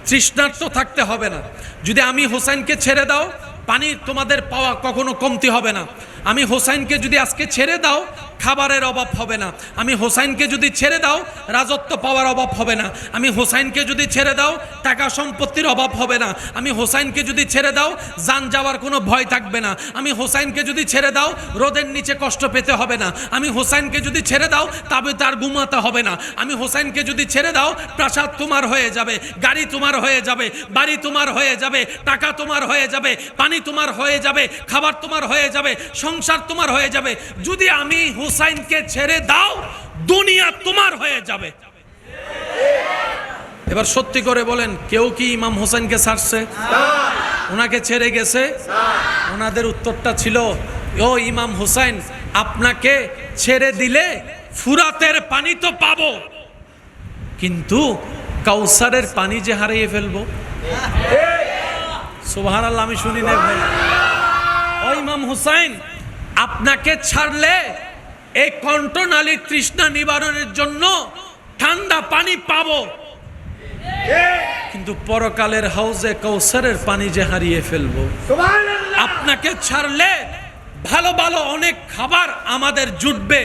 তৃষ্ণার্ত থাকতে হবে না। যদি আমি হুসাইনকে ছেড়ে দাও, পানি তোমাদের পাওয়া কখনো কমতি হবে না। আমি হোসাইনকে যদি আজকে ছেড়ে দাও, খাবারের অভাব হবে না। আমি হোসাইনকে যদি ছেড়ে দাও, রাজত্ব পাওয়ার অভাব হবে না। আমি হোসাইনকে যদি ছেড়ে দাও, টাকা সম্পত্তির অভাব হবে না। আমি হোসাইনকে যদি ছেড়ে দাও, জান যাওয়ার কোনো ভয় থাকবে না। আমি হোসাইনকে যদি ছেড়ে দাও, রোদের নিচে কষ্ট পেতে হবে না। আমি হোসাইনকে যদি ছেড়ে দাও, তবে তার ঘুমাতে হবে না। আমি হোসাইনকে যদি ছেড়ে দাও, প্রাসাদ তোমার হয়ে যাবে, গাড়ি তোমার হয়ে যাবে, বাড়ি তোমার হয়ে যাবে, টাকা তোমার হয়ে যাবে, পানি তোমার হয়ে যাবে, খাবার তোমার হয়ে যাবে, সংসার তোমার হয়ে যাবে। যদি আমি হুসাইনকে ছেড়ে দাও, দুনিয়া তোমার হয়ে যাবে। এবার সত্যি করে বলেন, কেউ কি ইমাম হোসেনকে ছাড়ছে? ওনাকে ছেড়ে গেছে? ওনাদের উত্তরটা ছিল, ও ইমাম হোসেন, আপনাকে ছেড়ে দিলে ফুরাতের পানি তো পাবো, কিন্তু কাউসারের পানি যে হারিয়ে ফেলবো। সুবহানাল্লাহ, আমি শুনি না ভাই। ও ইমাম হোসেন, আপনাকে ছাড়লে এই কণ্ঠনালীর তৃষ্ণা নিবারণের জন্য ঠান্ডা পানি পাবো, কিন্তু পরকালের হাউজে কাউসারের পানি যে হারিয়ে ফেলবো। আপনাকে ছাড়লে ভালো ভালো অনেক খাবার আমাদের জুটবে,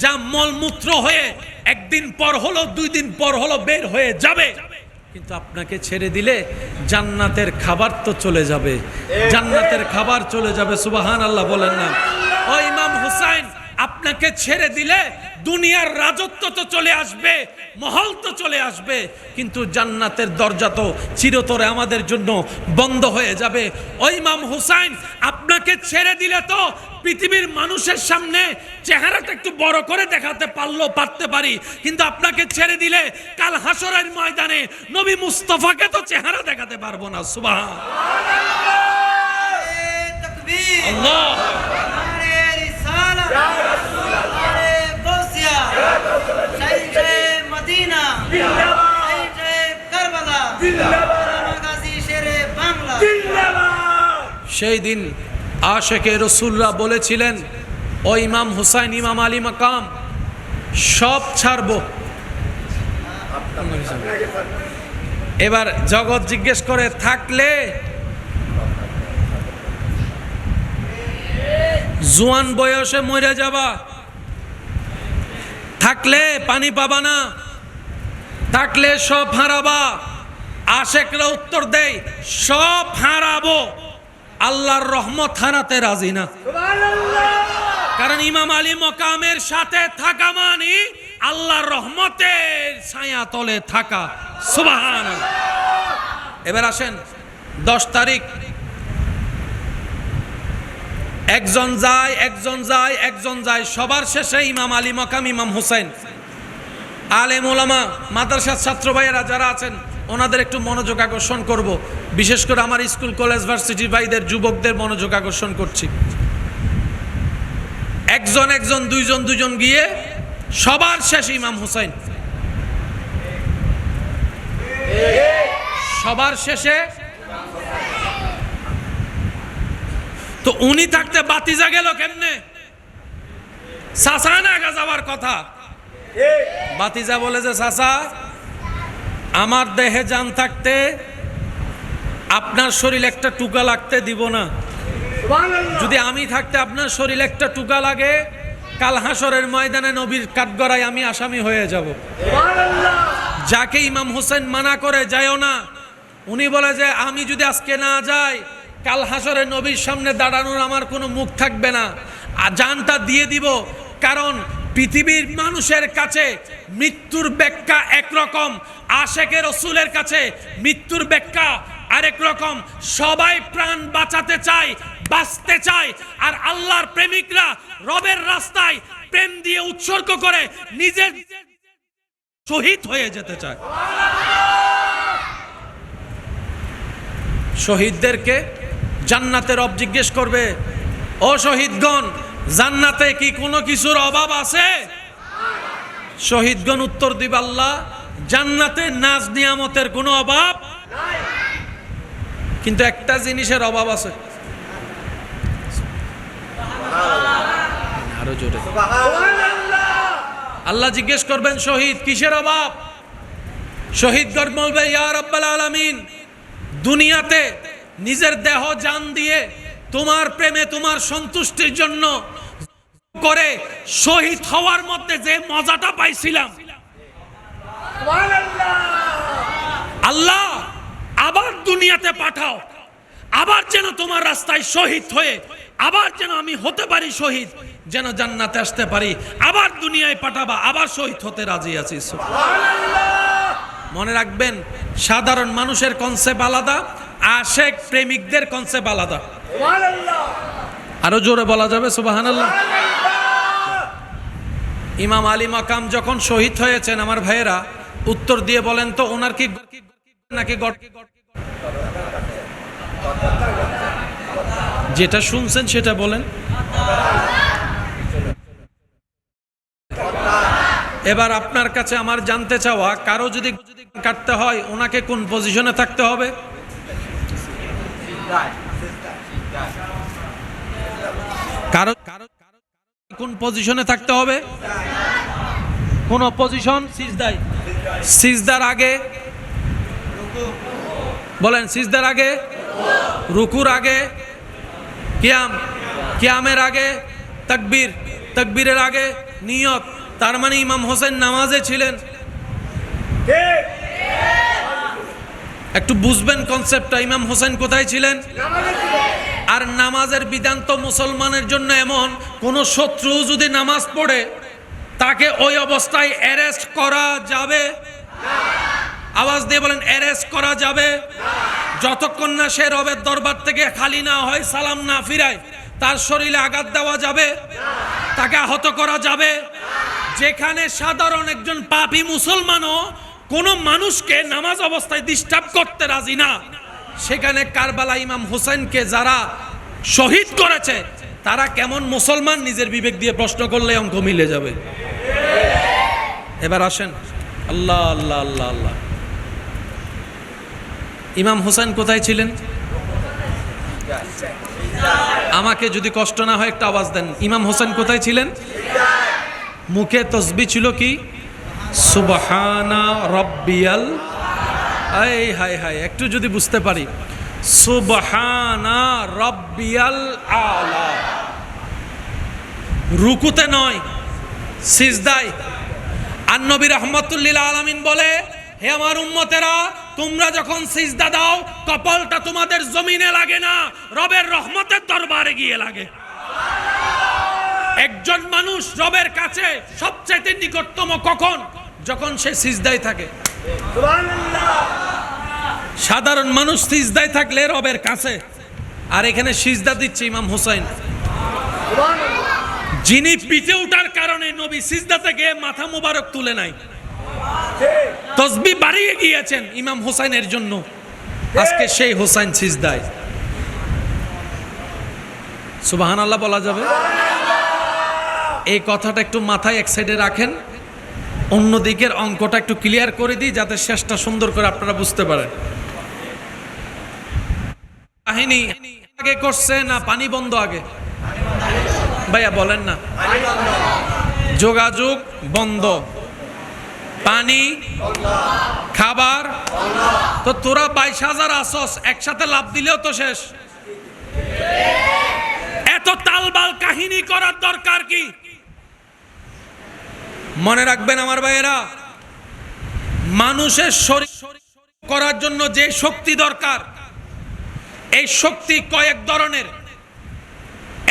যা মলমূত্র হয়ে একদিন পর হলো 2 দিন পর হলো বের হয়ে যাবে, কিন্তু আপনাকে ছেড়ে দিলে জান্নাতের খাবার তো চলে যাবে, জান্নাতের খাবার চলে যাবে। সুবহানাল্লাহ বলেন না। ও ইমাম হুসাইন, আপনাকে ছেড়ে দিলে দুনিয়ার রাজত্ব তো চলে আসবে, মহল তো চলে আসবে, কিন্তু জান্নাতের দরজা তো চিরতরে আমাদের জন্য বন্ধ হয়ে যাবে। ও ইমাম হুসাইন, আপনাকে ছেড়ে দিলে তো পৃথিবীর মানুষের সামনে চেহারাটা একটু বড় করে দেখাতে পারতে পারি, কিন্তু আপনাকে ছেড়ে দিলে কাল হাসরের ময়দানে নবী মুস্তাফাকে তো চেহারা দেখাতে পারবো না। সুবহানাল্লাহ, আল্লাহ। সেই দিন আশেকে রসুলরা বলেছিলেন, ও ইমাম হুসাইন, ইমাম আলী মাকাম সব ছাড়বো। এবার জগৎ জিজ্ঞেস করে, থাকলে জোয়ান বয়সে মরে যাবা, থাকলে পানি পাবা না, থাকলে সব হারাবা। আশেকরা উত্তর দেয়, সব হারাবো, আল্লাহর রহমত হারাতে রাজি না। কারণ ইমাম আলী মকামের সাথে থাকা মানে আল্লাহর রহমতের ছায়া তলে থাকা। সুবহানাল্লাহ। এবার আসেন 10 তারিখ, একজন যায় একজন যায় একজন যায়, সবার শেষে ইমাম আলী মকাম ইমাম হুসাইন। আলেম ওলামা মাদ্রাসার ছাত্র ভাইয়েরা যারা আছেন, ওনাদের একটু মনোযোগ আকর্ষণ করব, বিশেষ করে আমার স্কুল কলেজ ভার্সিটি ভাইদের, যুবকদের মনোযোগ আকর্ষণ করছি। একজন একজন, দুইজন দুইজন গিয়ে সবার শেষে ইমাম হুসাইন, সবার শেষে। তো উনি থাকতে বাতিজা গেল কেমনে? চাচা না আগে যাওয়ার কথা। বাতিজা বলে যে, চাচা, আমার দেহে জান থাকতে আপনার শরীর একটা টুকা লাগতে দিব না। যদি আমি থাকতে আপনার শরীর একটা টুকা লাগে, কাল হাসরের ময়দানে নবীর কাঠগড়ায় আমি আসামি হয়ে যাব। যাকে ইমাম হোসেন মানা করে যায়ও না, উনি বলে যে আমি যদি আজকে না যাই, কাল হাসরে নবীর সামনে দাঁড়ানোর আমার কোনো মুখ থাকবে না, আর জানটা দিয়ে দিব। কারণ পৃথিবীর মানুষের কাছে মৃত্যুর ব্যাখ্যা একরকম, আশেকে রসুলের কাছে মৃত্যুর ব্যাখ্যা আরেক রকম। সবাই প্রাণ বাঁচাতে চায়, বাঁচতে চায়, আর আল্লাহর প্রেমিকরা রবের রাস্তায় প্রেম দিয়ে উৎসর্গ করে নিজের শহীদ হয়ে যেতে চায়। শহীদদেরকে জান্নাতে রব জিজ্ঞেস করবে, ও শহীদগণ, জান্নাতে কি কোনো কিছুর অভাব আছে? শহীদগণ উত্তর দিবে, আল্লাহ, জান্নাতে নাজ নিয়ামতের কোনো অভাব নাই, কিন্তু একটা জিনিসের অভাব আছে। আরো জোরে আল্লাহ জিজ্ঞেস করবেন, শহীদ কিসের অভাব? শহীদগণ বলবে, ইয়া রাব্বাল আলামিন, দুনিয়াতে নিজের দেহ জান দিয়ে তোমার প্রেমে, তোমার সন্তুষ্টির জন্য করে শহীদ হওয়ার মধ্যে যে মজাটা পাইছিলাম, আল্লাহ আবার দুনিয়াতে পাঠাও, আবার যেন তোমার রাস্তায় শহীদ হয়ে আবার যেন আমি হতে পারি শহীদ, যেন জান্নাতে আসতে পারি, আবার দুনিয়ায় পাঠাবা, আবার শহীদ হতে রাজি আছি। মনে রাখবেন, সাধারণ মানুষের কনসেপ্ট আলাদা, আশেক প্রেমিকদের কনসেপ্ট আলাদা। আরো জোরে বলা যাবে সুবহানাল্লাহ। ইমাম আলী মাকাম যখন শহীদ হয়েছেন, আমার ভাইয়েরা, উত্তর দিয়ে বলেন তো ওনার কি নাকি গড়? যেটা শুনছেন সেটা বলেন। এবার আপনার কাছে আমার জানতে চাওয়া, কারো যদি কাটতে হয় ওনাকে কোন পজিশনে থাকতে হবে? কারো কোন পজিশনে থাকতে হবে? কোন পজিশন? সিজদায়। সিজদার আগে বলেন, সিজদার আগে, রুকুর আগে, কিয়ামের আগে, তাকবীর, তাকবীরের আগে নিয়ত। তার মানে ইমাম হোসেন নামাজে ছিলেন। একটু বুঝবেন কনসেপ্টটা, ইমাম হোসেন কোথায় ছিলেন? আর নামাজের বিধান তো মুসলমানের জন্য এমন, কোন শত্রু যদি নামাজ পড়ে তাকে ওই অবস্থায় অ্যারেস্ট করা যাবে? আওয়াজ দিয়ে বলেন, অ্যারেস্ট করা যাবে যতক্ষণ না সে রবের দরবার থেকে খালি না হয়, সালাম না ফিরায়। তার শরীরে আঘাত দেওয়া যাবে, তাকে আহত করা যাবে। যেখানে সাধারণ একজন পাপী মুসলমানও কোন মানুষকে নামাজ অবস্থায় ডিস্টার্ব করতে রাজি না, সেখানে কারবালা ইমাম হোসেনকে যারা শহীদ করেছে তারা কেমন মুসলমান? নিজের বিবেক দিয়ে প্রশ্ন করলে অঙ্ক মিলে যাবে। এবার আসেন, আল্লাহ আল্লাহ আল্লাহ আল্লাহ, ইমাম হোসেন কোথায় ছিলেন? আমাকে যদি কষ্ট না হয় একটা আওয়াজ দেন, ইমাম হোসেন কোথায় ছিলেন? মুখে তসবিহ ছিল কি? সুবহানা রব্বিয়াল, হায় হায় হায়, একটু যদি বুঝতে পারি, সুবহানা রব্বিয়াল আলা। রুকুতে নয়, সিজদায়। আর নবী রাহমাতুল্লিল আলামিন বলে, হে আমার উম্মতেরা, তোমরা যখন সিজদা দাও কপালটা তোমাদের জমিনে লাগে না, রবের রহমতের দরবারে গিয়ে লাগে। একজন মানুষ রবের কাছে সবচেয়ে নিকটতম কখন? যখন সে সিজদায় থাকে। সাধারণ মানুষ সিজদায় থাকলে রবের কাছে, আর এখানে সিজদা দিচ্ছে ইমাম হোসেন, যিনি পিঠে উঠার কারণে নবী সিজদা থেকে মাথা মুবারক তুলে নাই, তসবিহ বাড়িয়ে গিয়েছেন ইমাম হোসেনের জন্য। আজকে সেই হোসেন সিজদায়। সুবহানাল্লাহ বলা যাবে? এই কথাটা একটু মাথায় এক সাইডে রাখেন, অন্যদিকের অঙ্কটা একটু ক্লিয়ার করে দিই যাতে শেষটা সুন্দর করে আপনারা বুঝতে পারেন। কাহিনী আগে করছে না পানি বন্ধ আগে? ভাইয়া বলেন না। যোগাযোগ বন্ধ, পানি, খাবার। তো তোরা 22,000 আসস, একসাথে লাভ দিলেও তো শেষ। এত তালবাল কাহিনী করার দরকার কি? মনে রাখবেন আমার ভাইয়েরা, মানুষের শরীর করার জন্য যে শক্তি দরকার, এই শক্তি কয়েক ধরনের।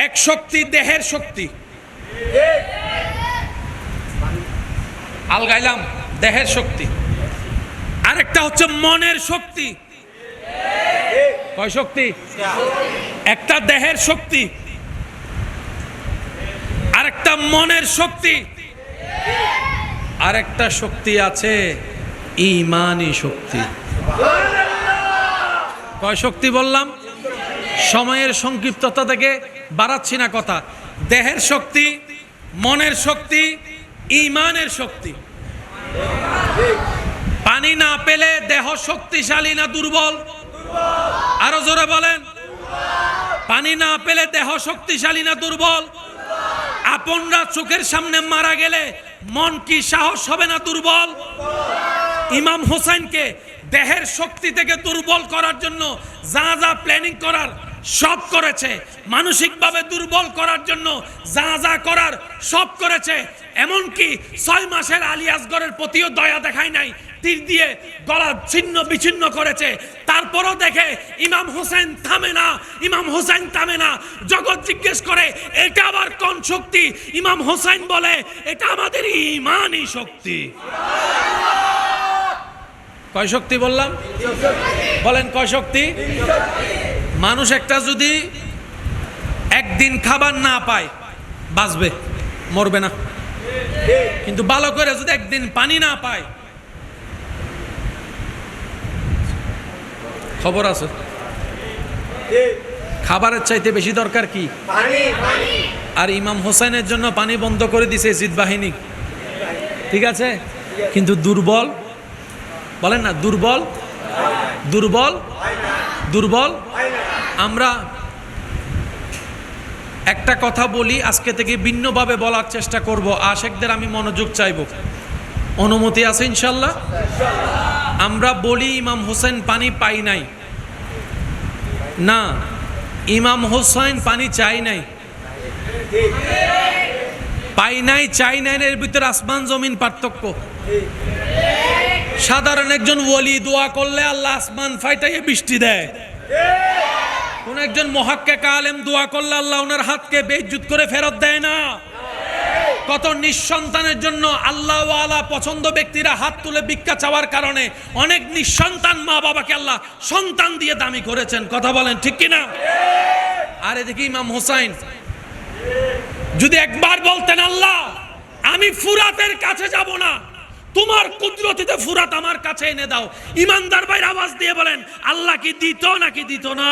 এক শক্তি দেহের শক্তি, আলগাইলাম, দেহের শক্তি। আরেকটা হচ্ছে মনের শক্তি। কয় শক্তি? একটা দেহের শক্তি, আরেকটা মনের শক্তি, আরেকটা শক্তি আছে ঈমানি শক্তি। কয় শক্তি বললাম? সময়ের সংক্ষিপ্ততা থেকে বাড়াচ্ছি না কথা। দেহের শক্তি, মনের শক্তি, ঈমানের শক্তি। পানি না পেলে দেহ শক্তিশালী না দুর্বল? আরো জোরে বলেন। পানি না পেলে দেহ শক্তিশালী না দুর্বল? আপনরা চোখের সামনে মারা গেলে মন কি সাহস হবে না দুর্বল? ইমাম হোসেনকে দেহের শক্তি থেকে দুর্বল করার জন্য যা যা প্ল্যানিং করার সব করেছে, মানসিকভাবে দুর্বল করার জন্য যা যা করার সব করেছে। এমনকি 6 মাসের আলী আসগরের প্রতিও দয়া দেখায় নাই, তীর দিয়ে গলা ছিন্ন বিচ্ছিন্ন করেছে। তারপরও দেখে ইমাম হোসেন থামে না, ইমাম হোসেন থামে না। জগৎ জিজ্ঞেস করে এটা আবার কোন শক্তি? ইমাম হোসেন বলে এটা আমাদের ঈমানি শক্তি। কয় শক্তি বললাম? বলেন কয় শক্তি? মানুষ একটা যদি একদিন খাবার না পায় বাঁচবে, মরবে না। কিন্তু ভালো করে যদি একদিন পানি না পায় খবর আছে? খাবারের চাইতে বেশি দরকার কি? আর ইমাম হোসেনের জন্য পানি বন্ধ করে দিছে জিদ বাহিনী, ঠিক আছে, কিন্তু দুর্বল বলেন না, দুর্বল দুর্বল দুর্বল। আমরা একটা কথা বলি, আজকে থেকে ভিন্নভাবে বলার চেষ্টা করব। আশেকদের আমি মনোযোগ চাইব, অনুমতি আছে ইনশাল্লাহ? আমরা বলি ইমাম হোসেন পানি পাই নাই, না, ইমাম হোসেন পানি চাই নাই। পাই নাই চাই নাই এর ভিতরে আসমান জমিন পার্থক্য। সাধারণ একজন ওলি দোয়া করলে আল্লাহ আসমান ফাইটাইয়ে বৃষ্টি দেয়। কোন একজন মুহাক্কিক আলেম দোয়া করলে আল্লাহ ওনার হাতকে বেইজ্জত করে ফেরত দেয় না। কত নিঃসন্তানের জন্য আল্লাহ ওয়ালা পছন্দ ব্যক্তিরা হাত তুলে ভিক্ষা চাওয়ার কারণে অনেক নিঃসন্তান মা বাবাকে আল্লাহ সন্তান দিয়ে দামি করেছেন। কথা বলেন ঠিক কিনা? আর এদিকে ইমাম হোসেন যদি একবার বলতেন আল্লাহ আমি ফুরাতের কাছে যাব না, তোমার কুদরতিতে ফুরাত আমার কাছে এনে দাও, ইমানদার ভাইয়ের আওয়াজ দিয়ে বলেন আল্লাহ কি দিত নাকি দিত না?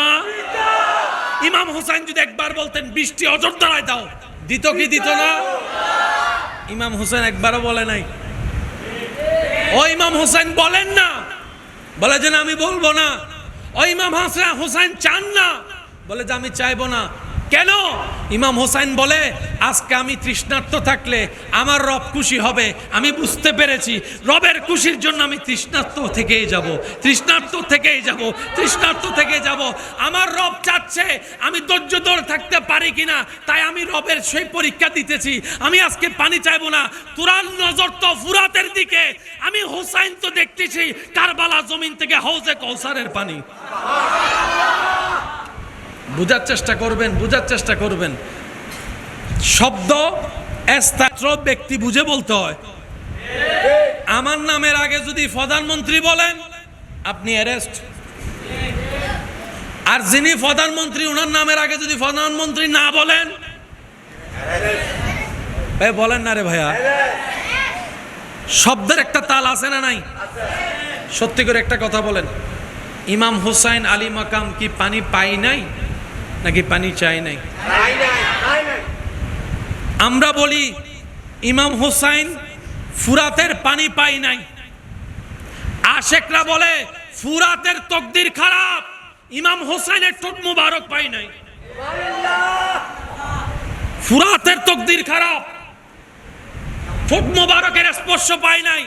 ইমাম হোসেন যদি একবার বলতেন বৃষ্টি অযোধ্যায় দাও, দিত কি দিত না? ইমাম হোসেন একবারও বলে নাই। ও ইমাম হোসেন বলেন না, বলে যে আমি বলবো না। ও ইমাম হোসেন চান না, বলে যে আমি চাইবো না। কেন? ইমাম হোসেন বলে আজকে আমি তৃষ্ণার্ত থাকলে আমার রব খুশি হবে। আমি বুঝতে পেরেছি রবের খুশির জন্য আমি তৃষ্ণার্ত থেকেই যাব, তৃষ্ণার্ত থেকেই যাব, তৃষ্ণার্ত থেকে যাব। আমার রব চাচ্ছে আমি ধৈর্য ধরে থাকতে পারি কিনা, তাই আমি রবের সেই পরীক্ষা দিতেছি। আমি আজকে পানি চাইবো না। তোরার নজর তো ফুরাতের দিকে, আমি হোসেন তো দেখতেছি কারবালা জমিন থেকে হাউজে কৌসারের পানি। বুঝার চেষ্টা করবেন, বুঝার চেষ্টা করবেন। শব্দ স্থাত্র ব্যক্তি বুঝে বলতে হয়। আমার নামের আগে যদি প্রধানমন্ত্রী বলেন আপনি অ্যারেস্ট, আর যিনি প্রধানমন্ত্রী ওনার নামের আগে যদি প্রধানমন্ত্রী না বলেন, বলেন না রে ভাইয়া, শব্দের একটা তাল আছে না নাই? সত্যি করে একটা কথা বলেন, ইমাম হুসাইন আলী মাকাম কি পানি পাই নাই নাকি পানি চাই নাই? আমরা বলি ইমাম হুসাইন ফুরাতের পানি পাই নাই, আশেকরা বলে ফুরাতের তকদির খারাপ, ইমাম হুসাইনের ঠোঁট মুবারক পাই নাই। ফুরাতের তকদির খারাপ, ঠোঁট মুবারকের স্পর্শ পাই নাই।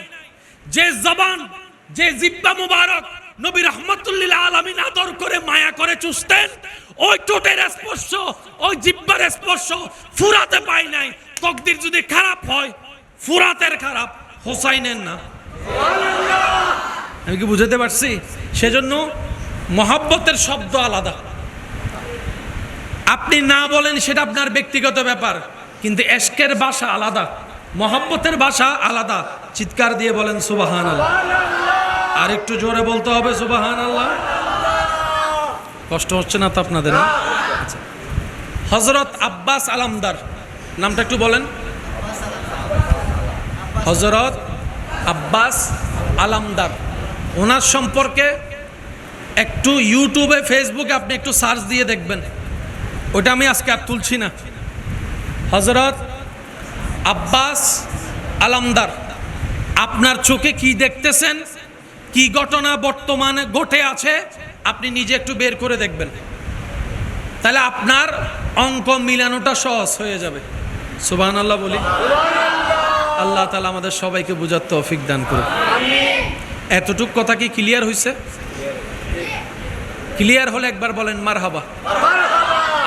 যে জবান, যে জিব্বা মুবারক নবী রাহমাতুল্লিল আলামিন আদর করে মায়া করে চুষতেন, ওই ঠোঁটের স্পর্শ, ওই জিব্বার স্পর্শ ফুরাতে পাই নাই। তকদির যদি খারাপ হয় ফুরাতের খারাপ, হোসাইনের না। আমি কি বুঝাতে পারছি? সেজন্য মহাব্বতের শব্দ আলাদা। আপনি না বলেন সেটা আপনার ব্যক্তিগত ব্যাপার, কিন্তু এশকের ভাষা আলাদা, মহাব্বতের ভাষা আলাদা। চিৎকার দিয়ে বলেন সুবহানাল্লাহ। আর একটু জোরে বলতে হবে সুবহানাল্লাহ। কষ্ট হচ্ছে না তো আপনাদের? আচ্ছা, হযরত আব্বাস আলামদার নামটা একটু বলেন। হযরত আব্বাস আলামদার, ওনার সম্পর্কে একটু ইউটিউবে ফেসবুকে আপনি একটু সার্চ দিয়ে দেখবেন। ওটা আমি আজকে আর তুলছি না। হযরত আব্বাস আলামদার, আপনার চোখে কি দেখতেছেন, কি ঘটনা বর্তমানে ঘটে আছে, আপনি নিজে একটু বের করে দেখবেন, তাহলে আপনার অঙ্ক মিলানোটা সহজ হয়ে যাবে। সুবহানাল্লাহ বলি। আল্লাহ তাআলা আমাদের সবাইকে বুঝার তৌফিক দান করুন। এতটুক কথা কি ক্লিয়ার হয়েছে? ক্লিয়ার হলে একবার বলেন মারহাবা,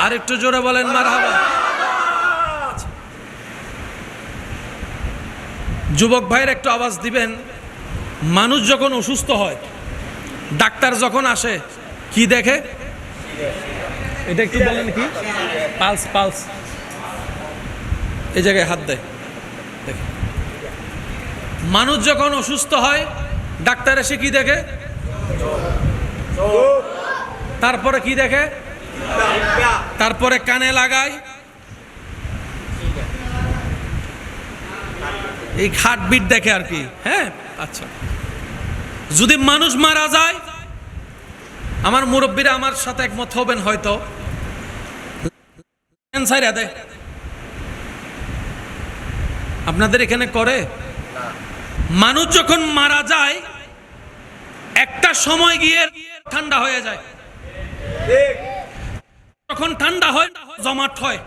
আর একটু জোরে বলেন মারহাবা। যুবক ভাইয়ের একটু আওয়াজ দিবেন। মানুষ যখন অসুস্থ হয়, ডাক্তার যখন আসে, কি দেখে? এটা একটু বলেন কি? Pulse, pulse. এই জায়গায় হাত দেয়। দেখে মানুষ যখন অসুস্থ হয়, ডাক্তার এসে কি দেখে? তারপরে কি দেখে? তারপরে কানে লাগায়, এই হার্টবিট দেখে আর কি। হ্যাঁ, আচ্ছা। যদি মানুষ মারা যায়, আমার মুরব্বীরা আমার সাথে একমত হবেন হয়তো। আপনাদের এখানে করে? মানুষ যখন মারা যায় একটা সময় গিয়ে ঠান্ডা হয়ে যায়, যখন ঠান্ডা হয় জমাট হয়।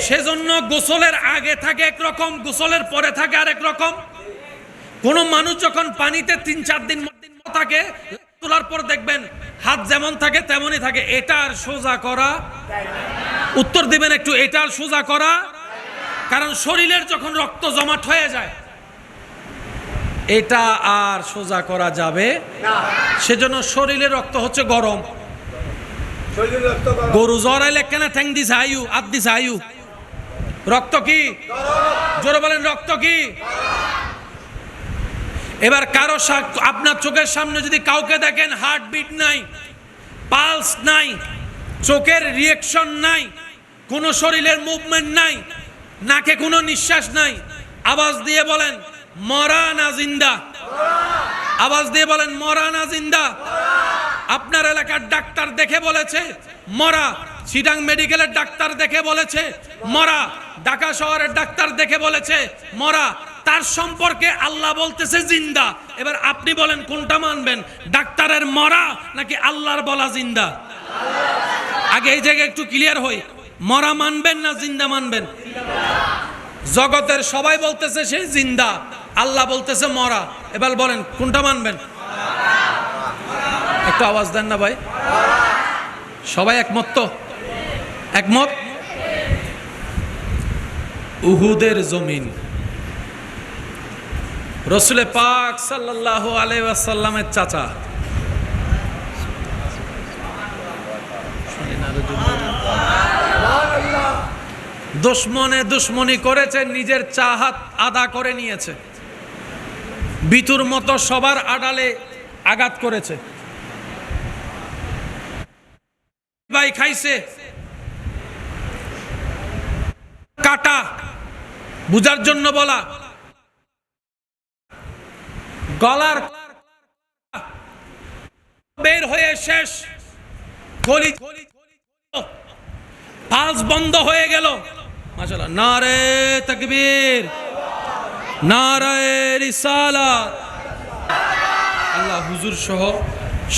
সেজন্য গোসলের আগে থাকে একরকম, গোসলের পরে থাকে আরেক রকম। কোন মানুষ যখন পানিতে 3-4 দিন থাকে, তোলার পর দেখবেন হাত যেমন থাকে তেমনই থাকে। এটা আর সোজা করা, উত্তর দিবেন একটু, এটা আর সোজা করা, কারণ শরীরের যখন রক্ত জমাট হয়ে যায় এটা আর সোজা করা যাবে না। সেজন্য শরীরের রক্ত হচ্ছে গরম। গরু জ্বর আইলে কেন ঠ্যাং দিছে আয়ু, আদ দিছে আয়ু, রক্ত কি? জোরে বলেন, রক্ত কি? এবার কারো আপনার চোখের সামনে যদি কাউকে দেখেন হার্টবিট নাই, পালস নাই, চোখের রিঅ্যাকশন নাই, কোনো শরীরের মুভমেন্ট নাই, নাকে কোনো নিঃশ্বাস নাই, আওয়াজ দিয়ে বলেন মরা না জিন্দা? আওয়াজ দিয়ে বলেন মরা না জিন্দা? আপনার এলাকার ডাক্তার দেখে বলেছে মরা, চিটাং মেডিকেলের ডাক্তার দেখে বলেছে মরা, ঢাকা শহরের ডাক্তার দেখে বলেছে মরা, তার সম্পর্কে আল্লাহ বলতেছে জিন্দা। এবার আপনি বলেন কোনটা মানবেন, ডাক্তারের মরা নাকি আল্লাহর বলা জিন্দা? আগে এই জায়গায় একটু ক্লিয়ার হই, মরা মানবেন না জিন্দা মানবেন? জগতের সবাই বলতেছে সে জিন্দা, আল্লাহ বলতেছে মরা। এবার বলেন কোনটা মানবেন? একটু আওয়াজ দেন না ভাই। সবাই একমত তো? একমত। উহুদের জমিন, রাসূল পাক সাল্লাল্লাহু আলাইহি ওয়াসাল্লামের চাচা, দুশ্মনে দুশ্মনী করেছে, নিজের চাহাত আদা করে নিয়েছে, বিতুর মতো সবার আড়ালে আঘাত করেছে, ভাই খাইছে কাটা, বুঝার জন্য বলা, গলার বের হয়ে শেষ, গলি পালস বন্ধ হয়ে গেল। মাশাআল্লাহ, নারে তাকবীর, নারে রিসালাত। আল্লাহ হুজুর সহ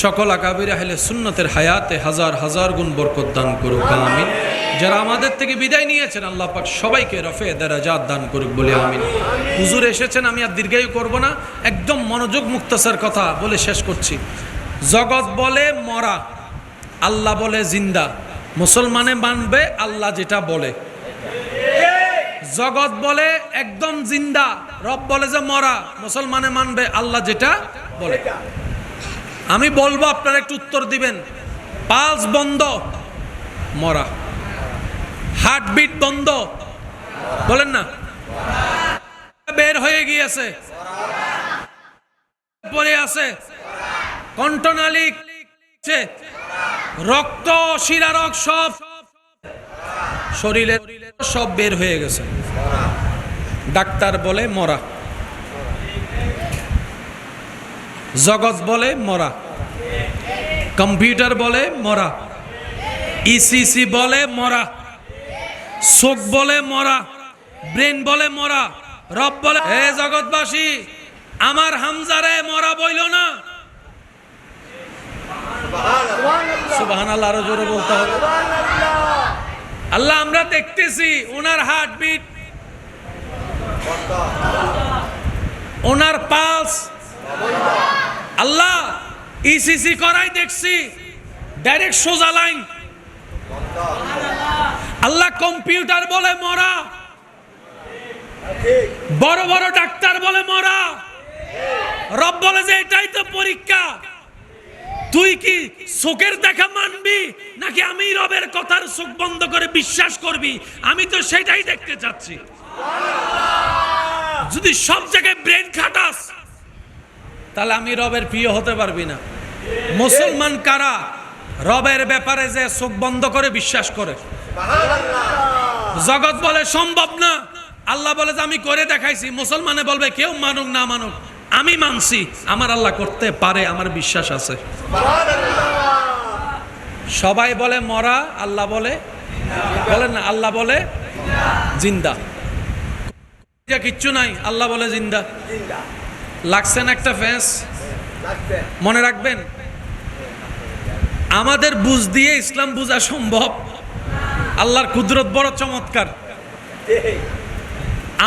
সকল আকাবির আহলে সুন্নতের হায়াতে হাজার হাজার গুণ বরকত দান করুক, আমিন। যারা আমাদের থেকে বিদায় নিয়েছেন আল্লাহ পাক সবাইকে রফে দারাজাত দান করুক বলে আমিন। হুজুর এসেছেন, আমি আর দীর্ঘায়ু করব না, একদম মনোযোগ মুক্তাসার কথা বলে শেষ করছি। জগৎ বলে মরা, আল্লাহ বলে জিন্দা। মুসলমানে মানবে আল্লাহ যেটা বলে। জগৎ বলে একদম জিন্দা, রব বলে যে মরা, মুসলমানে মানবে আল্লাহ যেটা বলে। আমি বলবো, আপনারা একটু উত্তর দিবেন। পালস বন্ধ, মরা। হার্টবিট বন্ধ, বলেন না। বের হয়ে গিয়েছে, পড়ে আছে, কণ্ঠনালী, রক্ত শিরারক সব শরীরে সব বের হয়ে গেছে। ডাক্তার বলে মরা, জগৎ বলে মরা, কম্পিউটার বলে মরা, ইসিসি বলে মরা, চোখ বলে মরা, ব্রেন বলে মরা, রব বলে হে জগৎবাসী আমার হামজারে মরা বইল না। সুবহানাল্লাহ, আরো জোরে বলতে হবে। আল্লাহ আমরা দেখতেছি ওনার হার্টবিট, ওনার পালস, আল্লাহ ইসিসি করাই দেখছি ডাইরেক্ট সোজা লাইন। আল্লাহ কম্পিউটার বলে মরা, বড় বড় ডাক্তার বলে মরা, রব বলে যে এটাই তো পরীক্ষা। তুই কি চোখের দেখা মানবি নাকি আমি রবের কথার চোখ বন্ধ করে বিশ্বাস করবি? আমি তো সেটাই দেখতে চাচ্ছি। যদি সব জায়গায় ব্রেন খাটাস তাহলে আমি রবের প্রিয় হতে পারবি না। মুসলমান কারা রবের ব্যাপারে যে চোখ বন্ধ করে বিশ্বাস করে? জগৎ বলে সম্ভব না, আল্লাহ বলে যে আমি করে দেখাইছি। মুসলমানে বলবে কেউ মানুক না মানুক আমি মানছি, আমার আল্লাহ করতে পারে, আমার বিশ্বাস আছে। সবাই বলে মরা, আল্লাহ বলে, বলেন না, আল্লাহ বলে জিন্দা। কিচ্ছু নাই, আল্লাহ বলে জিন্দা। লাগছে না একটা ফেস? মনে রাখবেন, আমাদের বুঝ দিয়ে ইসলাম বুঝা সম্ভব। আল্লাহর কুদরত বড় চমৎকার।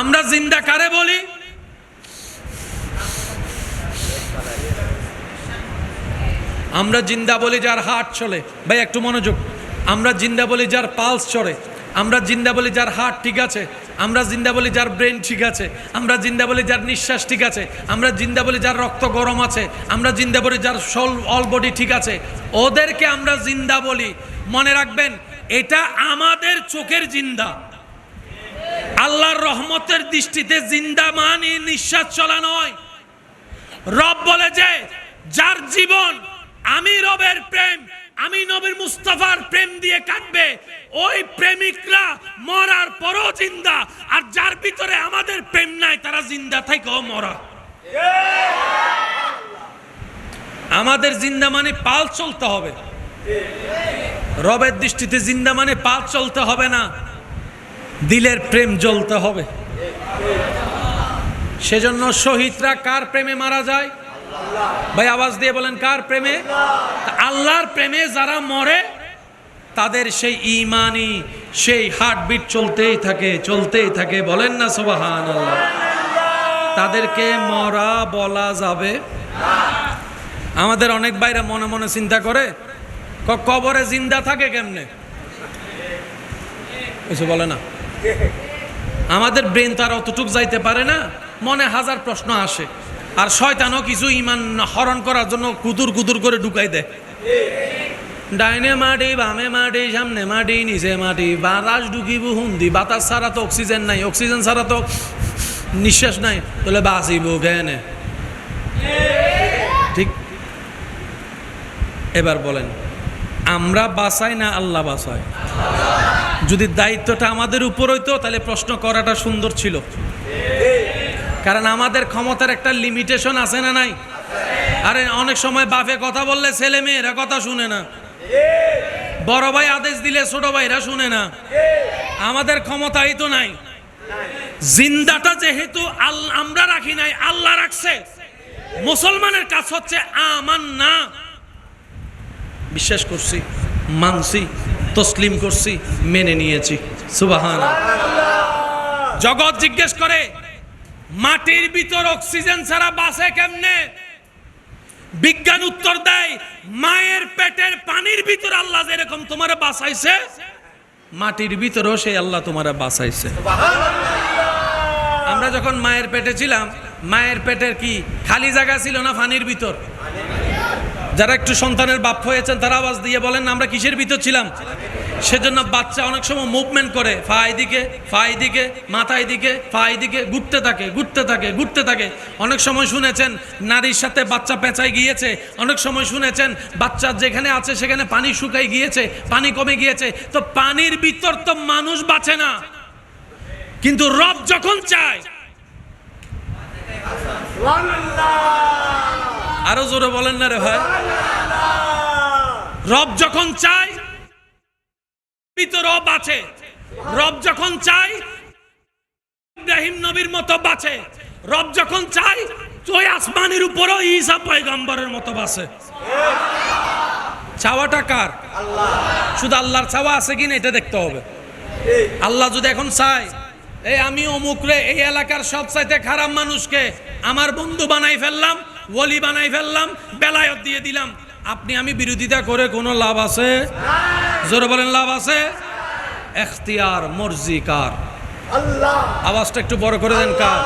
আমরা জিন্দা কারে বলি? আমরা জিন্দা বলি যার হার্ট চলে। ভাই একটু মনোযোগ। আমরা জিন্দা বলি যার পালস চড়ে। আমরা জিন্দা বলি যার হার্ট ঠিক আছে। আমরা জিন্দা বলি যার ব্রেন ঠিক আছে। আমরা জিন্দা বলি যার নিঃশ্বাস ঠিক আছে। আমরা জিন্দা বলি যার রক্ত গরম আছে। আমরা জিন্দা বলি যার অল বডি ঠিক আছে। ওদেরকে আমরা জিন্দা বলি। মনে রাখবেন, এটা আমাদের চোখের জিন্দা। আল্লাহর রহমতের দৃষ্টিতে জিন্দা মানে নিঃশ্বাস চলা নয়। রব বলে যে যার জীবন আমি রবের প্রেম, আমি নবীর মুস্তাফার প্রেম দিয়ে কাটবে, ওই প্রেমিকরা মরার পরও জিন্দা। আর যার ভিতরে আমাদের প্রেম নাই, তারা জিন্দা থেকেও মরা। আমাদের জিন্দা মানে পাল চলতে হবে। রবের দৃষ্টিতে জিন্দা মানে পাল চলতে হবে না, দিলের প্রেম জ্বলতে হবে। সেজন্য শহীদরা কার প্রেমে মারা যায়? ভাই আওয়াজ দিয়ে বলেন, কার প্রেমে? আল্লাহর প্রেমে যারা মরে, তাদের সেই ঈমানি, সেই হার্টবিট চলতেই থাকে, চলতেই থাকে। বলেন না সুবহানাল্লাহ। তাদেরকে মরা বলা যাবে। আমাদের অনেক ভাইরা মনে মনে চিন্তা করে, কবরে জিন্দা থাকে কেমনে? কিছু বলে না। আমাদের ব্রেন তার অতটুক যাইতে পারে না, মনে হাজার প্রশ্ন আসে। আর শয়তানও কিছু ইমান হরণ করার জন্য কুতুর কুতুর করে ঢুকাই দেয়। ডাইনে মাটি, বামে মাটি, সামনে মাটি, নিচে মাটি, বাতাস ঢুকিব হুন্দি। বাতাস ছাড়া তো অক্সিজেন নাই, অক্সিজেন ছাড়া তো নিঃশ্বাস নাই, তাহলে বাঁচিব কেনে? ঠিক। এবার বলেন, আমরা বাঁচাই না আল্লাহ বাঁচায়? যদি দায়িত্বটা আমাদের উপর হইতো, তাহলে প্রশ্ন করাটা সুন্দর ছিল। কারণ আমাদের ক্ষমতার একটা লিমিটেশন আছে না নাই? আরে অনেক সময় বাপে কথা বললে ছেলে মেয়েরা কথা শুনে না, বড় ভাই আদেশ দিলে ছোট ভাইরা শুনে না। আমাদের ক্ষমতাই তো নাই। জিন্দাটা যেহেতু আমরা রাখি নাই, আল্লাহ রাখছে। মুসলমানের কাজ হচ্ছে আমান্না, বিশ্বাস করছি, মানছি, তসলিম করছি, মেনে নিয়েছি। সুবহানাল্লাহ। জগৎ জিজ্ঞেস করে, মাটির ভিতর অক্সিজেন ছাড়া বাঁচে কেমনে? বিজ্ঞান উত্তর দেয়, মায়ের পেটের পানির ভিতর আল্লাহ যেরকম তোমারে বাঁচাইছে, মাটির ভিতরেও সেই আল্লাহ তোমারে বাঁচাইছে। আমরা যখন মায়ের পেটে ছিলাম, মায়ের পেটের কি খালি জায়গা ছিল না পানির ভিতর? যারা একটু সন্তানের বাপ হয়েছেন তারা আওয়াজ দিয়ে বলেন, আমরা কিসের ভিতর ছিলাম? সেজন্য বাচ্চা অনেক সময় মুভমেন্ট করে, ফাই দিকে, ফাই দিকে, মাথায় দিকে, ফাই দিকে, ঘুরতে থাকে, ঘুরতে থাকে, ঘুরতে থাকে। অনেক সময় শুনেছেন নারীর সাথে বাচ্চা পেঁচাই গিয়েছে। অনেক সময় শুনেছেন বাচ্চা যেখানে আছে সেখানে পানি শুকাই গিয়েছে, পানি কমে গিয়েছে। তো পানির ভিতর তো মানুষ বাঁচে না, কিন্তু রব যখন চায়, আরো জোরে বলেন না রে ভাই, রব যখন চায় ভিতরও বাঁচে। রব যখন চায় ইব্রাহিম নবীর মতো বাঁচে। রব যখন চায় ওই আসমানের উপরও ঈসা পয়গম্বরের মতো বাঁচে। চাওয়াটা কার? শুধু আল্লাহর চাওয়া আছে কিনা এটা দেখতে হবে। আল্লাহ যদি এখন চায়, এই আমি অমুক রে, এই এলাকার সব চাইতে খারাপ মানুষকে আমার বন্ধু বানাই ফেললাম, ওলি বানাই ফেললাম, বেলায়ত দিয়ে দিলাম, আপনি আমি বিরোধিতা করে কোনো লাভ আছে? জোরে বলেন, লাভ আছে? এখতিয়ার মর্জি কার? আল্লাহ। আওয়াজটা একটু বড় করে দেন, কার?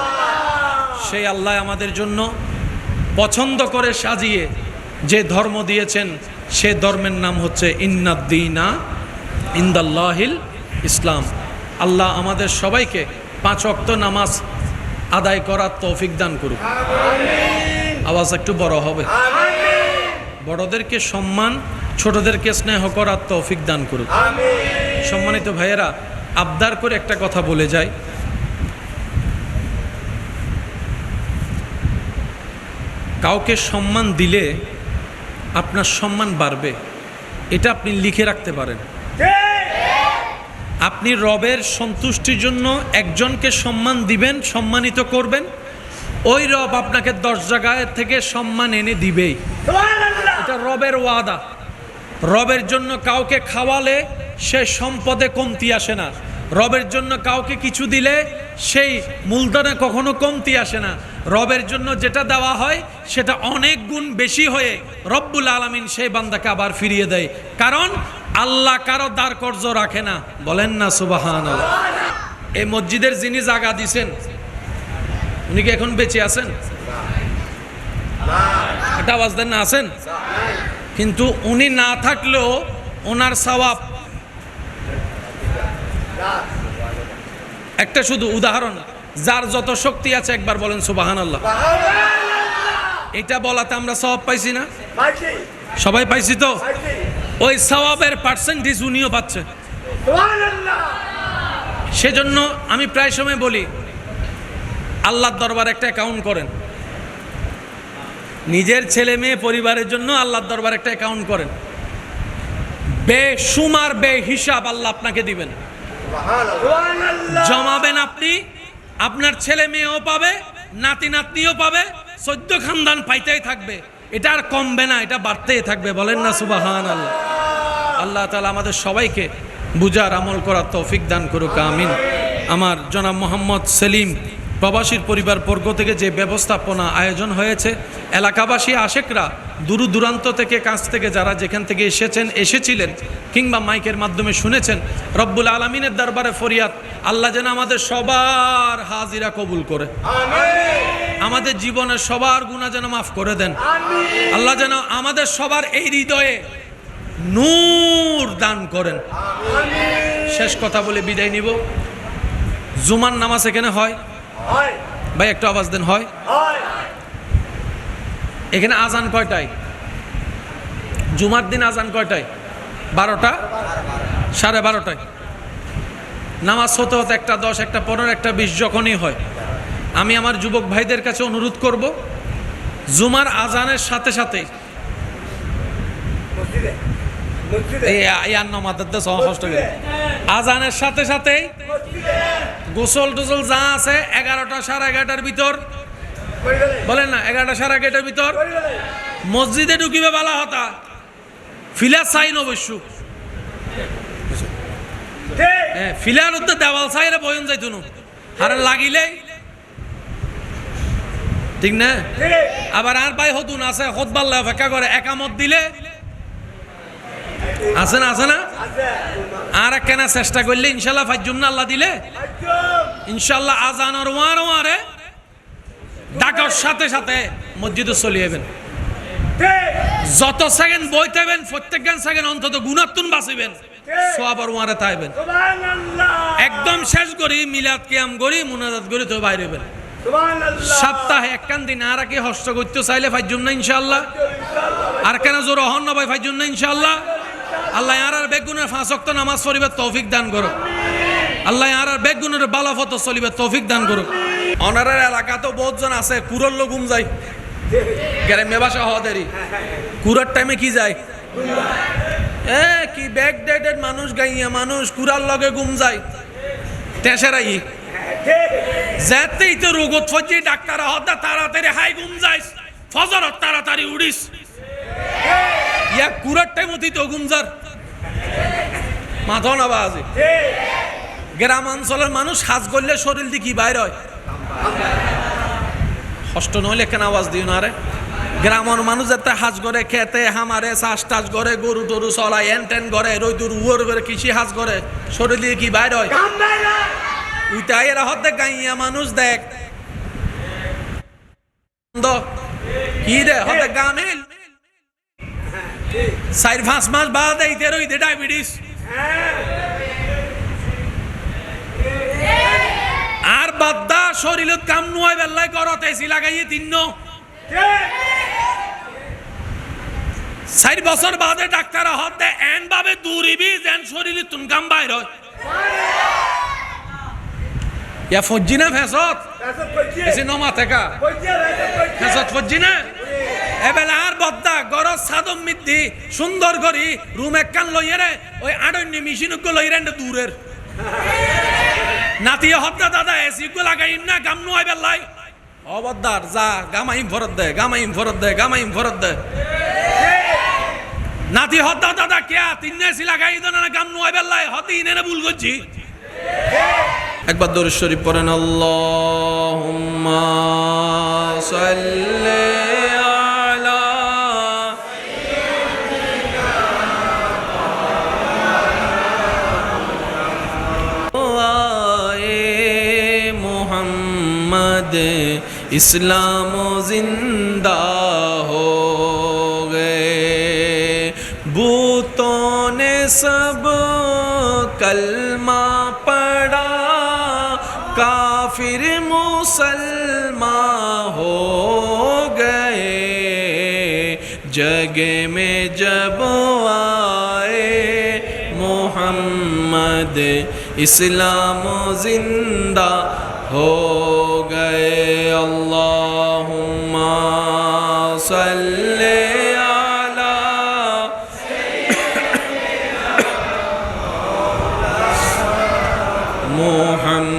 সেই আল্লাহ আমাদের জন্য পছন্দ করে সাজিয়ে যে ধর্ম দিয়েছেন, সে ধর্মের নাম হচ্ছে ইন্নাদ্দীনা ইনদাল্লাহিল ইসলাম। আল্লাহ আমাদের সবাইকে 5 ওয়াক্ত নামাজ আদায় করার তৌফিক দান করুক। আওয়াজ একটু বড় হবে। বড়দেরকে সম্মান, ছোটদেরকে স্নেহ করার তৌফিক দান করুক। সম্মানিত ভাইয়েরা, আবদার করে একটা কথা বলে যাই, কাউকে সম্মান দিলে আপনার সম্মান বাড়বে, এটা আপনি লিখে রাখতে পারেন। আপনি রবের সন্তুষ্টির জন্য একজনকে সম্মান দিবেন, সম্মানিত করবেন, ওই রব আপনাকে 10 জায়গায় থেকে সম্মান এনে দিবেই। এটা রবের ওয়াদা। রবের জন্য কাউকে খাওয়ালে সে সম্পদে কমতি আসে না। রবের জন্য কাউকে কিছু দিলে সেই মূলধনে কখনো কমতি আসে না। রবের জন্য যেটা দেওয়া হয় সেটা অনেক গুণ বেশি হয়ে রব্বুল আলামিন সেই বান্দাকে আবার ফিরিয়ে দেয়। কারণ আল্লাহ কারো দ্বার কর্জ রাখে না। বলেন না সুবহানাল্লাহ। এই মসজিদের যিনি জায়গা দিছেন উনি কি এখন বেঁচে আছেন? এটা আওয়াজ দেন না, আছেন? কিন্তু উনি না থাকলেও ওনার সওয়াব। একটা শুধু উদাহরণ, যার যত শক্তি আছে একবার বলেন সুবহানাল্লাহ। এটা বলাতে আমরা সওয়াব পাইছি না? সবাই পাইছি তো? ওই সওয়াবের পার্সেন্টেজ উনিও পাচ্ছে। সেজন্য আমি প্রায় সময় বলি, আল্লাহর দরবারে একটা অ্যাকাউন্ট করেন। নিজের ছেলে মেয়ে পরিবারের জন্য আল্লাহর দরবারে একটা অ্যাকাউন্ট করেন। বেশুমার বেহিসাব আল্লাহ আপনাকে দিবেন। জমাবেন আপনি, আপনার ছেলে মেয়েও পাবে, নাতি নাতনিও পাবে, 14 খানদান পাইতেই থাকবে। এটা আর কমবে না, এটা বাড়তেই থাকবে। বলেন না সুবহানাল্লাহ। আল্লাহ তাআলা আমাদের সবাইকে বুঝার আমল করার তৌফিক দান করুক, আমিন। আমার জনাব মোহাম্মদ সেলিম প্রবাসীর পরিবার পর্ব থেকে যে ব্যবস্থাপনা আয়োজন হয়েছে, এলাকাবাসী আশেকরা দূর দূরান্ত থেকে, কাছ থেকে যারা যেখান থেকে এসেছিলেন কিংবা মাইকের মাধ্যমে শুনেছেন, রব্বুল আলামিনের দরবারে ফরিয়াদ, আল্লাহ যেন আমাদের সবার হাজিরা কবুল করে, আমাদের জীবনের সবার গুনাহ যেন মাফ করে দেন। আল্লাহ যেন আমাদের সবার এই হৃদয়ে নূর দান করেন। শেষ কথা বলে বিদায় নিব। জুমার নামাজ এখানে হয় ভাই? একটু আওয়াজ দেন। হয়? এখানে আজান কয়টায়? জুমার দিন আজান কয়টায়? 12টা, 12:30টায়। নামাজ হতে হতে 1:10, 1:15, 1:20 যখনই হয়, আমি আমার যুবক ভাইদের কাছে অনুরোধ করব, জুমার আজানের সাথে সাথে আজানের সাথে সাথে গোসল টোসল যা আছে 11টা, 11:30টার ভিতর, বলেন না 11টা, 11:30টার ভিতর মসজিদে ঢুকিবে বালা হতা। ফিলার সাইন অবশ্য, ফিলার উত্তর দেওয়াল সাইরে বয়ন যাইতো না, হারে লাগিলে ঠিক না। আবার আর ভাই হতুন আছে, হতবাল্লা অপেক্ষা করে, একামত দিলে আছে না, আছে না? আর কেনা চেষ্টা করলে ইনশাল্লাহ ফাইজুম না, আল্লাহ দিলে ইনশাল্লাহ আজানোর ওয়ারে ডাকার সাথে সাথে মসজিদে চলে যাবেন। যত সেকেন্ড বইতেবেন, প্রত্যেক সেকেন্ড অন্তত গুণাত্তুন বাঁচিবেন, সওয়াবের ওয়ারে তাইবেন। একদম শেষ করি মিলাদ কিয়াম করি, মুনাজাত করি তো বাইরে হবেন। সপ্তাহে একখান দিন আর কি হস্ত করতে চাইলে ফাইজুম না ইনশাআল্লাহ। আর কেন জোর হন না ভাই, ফাইজুম না ইনশাআল্লাহ। আল্লাহ আর বেগুনের 5 ওয়াক্ত নামাজ পড়িবার তৌফিক দান করো। আল্লাহ আর বেগুনের বালাফত চলিবার তৌফিক দান করো। অনারের এলাকা তো বহুত জন আছে, কুরর লোক ঘুম যায়, গ্রামে বাসা হওয়া দেরি, কুরার টাইমে কি যায়, কি ব্যাক ডেটেড মানুষ, গাইয়া মানুষ কুরার লগে ঘুম যায়, তেসেরাই যেতেই তো রোগত ফজি ডাক্তার হদা তাড়াতাড়ি হাই ঘুম যাইস, ফজর তাড়াতাড়ি উড়িস, ইয়া কুরার টাইম অতি তো ঘুম যার মাথা না বাজে। গ্রাম অঞ্চলের মানুষ হাজ করলে শরীর দিয়ে কি বাইর হয়, কষ্ট নইলে কেন আওয়াজ দিও না রে। গ্রামের মানুষ যাতে হাজ করে, খেতে হামারে চাষ টাস করে, গরু টরু চলায়, এন টেন করে, রইদুর উয়ার করে কৃষি হাজ করে, শরীর দিয়ে কি বাইর হয়, উইটাই এরা হতে গাইয়া মানুষ দেখ কি রে হতে গামিল 4-5 মাস বাদ এইতে রইতে ডায়াবেটিস। আর বাদ্দা শরীরত কাম নয় বেল্লাই করতে এসি লাগাইয়ে 3 4 বছর বাদে ডাক্তার হতে এন ভাবে দূরিবি যেন শরীরে তুন কাম বাইর হয়। ইয়া ফজ্জি না ফেসত এসে নমা থেকে ফেসত ফজ্জি না এবেলা আর বদ্দা গরজ সাদম মিদ্ধি সুন্দর করি রুম এক কান লইয়ে রে ওই আড়ন্নি মিশিনুক লই রে দূরের নাতিয়ে হদ্দা দাদা এসি গো লাগাই না গামনু আই বেলাই অবদ্দার যা গামাইম ফরত দে গামাইম ফরত দে গামাইম ফরত দে নাতি হদ্দা দাদা কিয়া তিন এসি লাগাই দনা না গামনু আই বেলাই হতি ইনে না ভুল করছি একবার দরুদ শরীফ পড়েন আল্লাহুম্মা সাল্লি আলা मुहम्मद इस्लाम जिंदा हो गए भूतों ने सब कलमा पढ़ा काफिर मुसलमान हो गए जगे में जब आए मोहम्मद इस्लाम जिंदा हो गए अल्लाहुम्मा सल्ले अला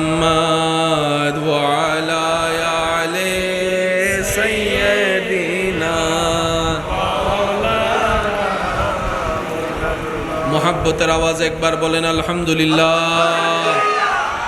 मुहम्मद व अला आले सय्यदिना मोहब्बतेर आवाज एक बार बोलें अल्हम्दुलिल्लाह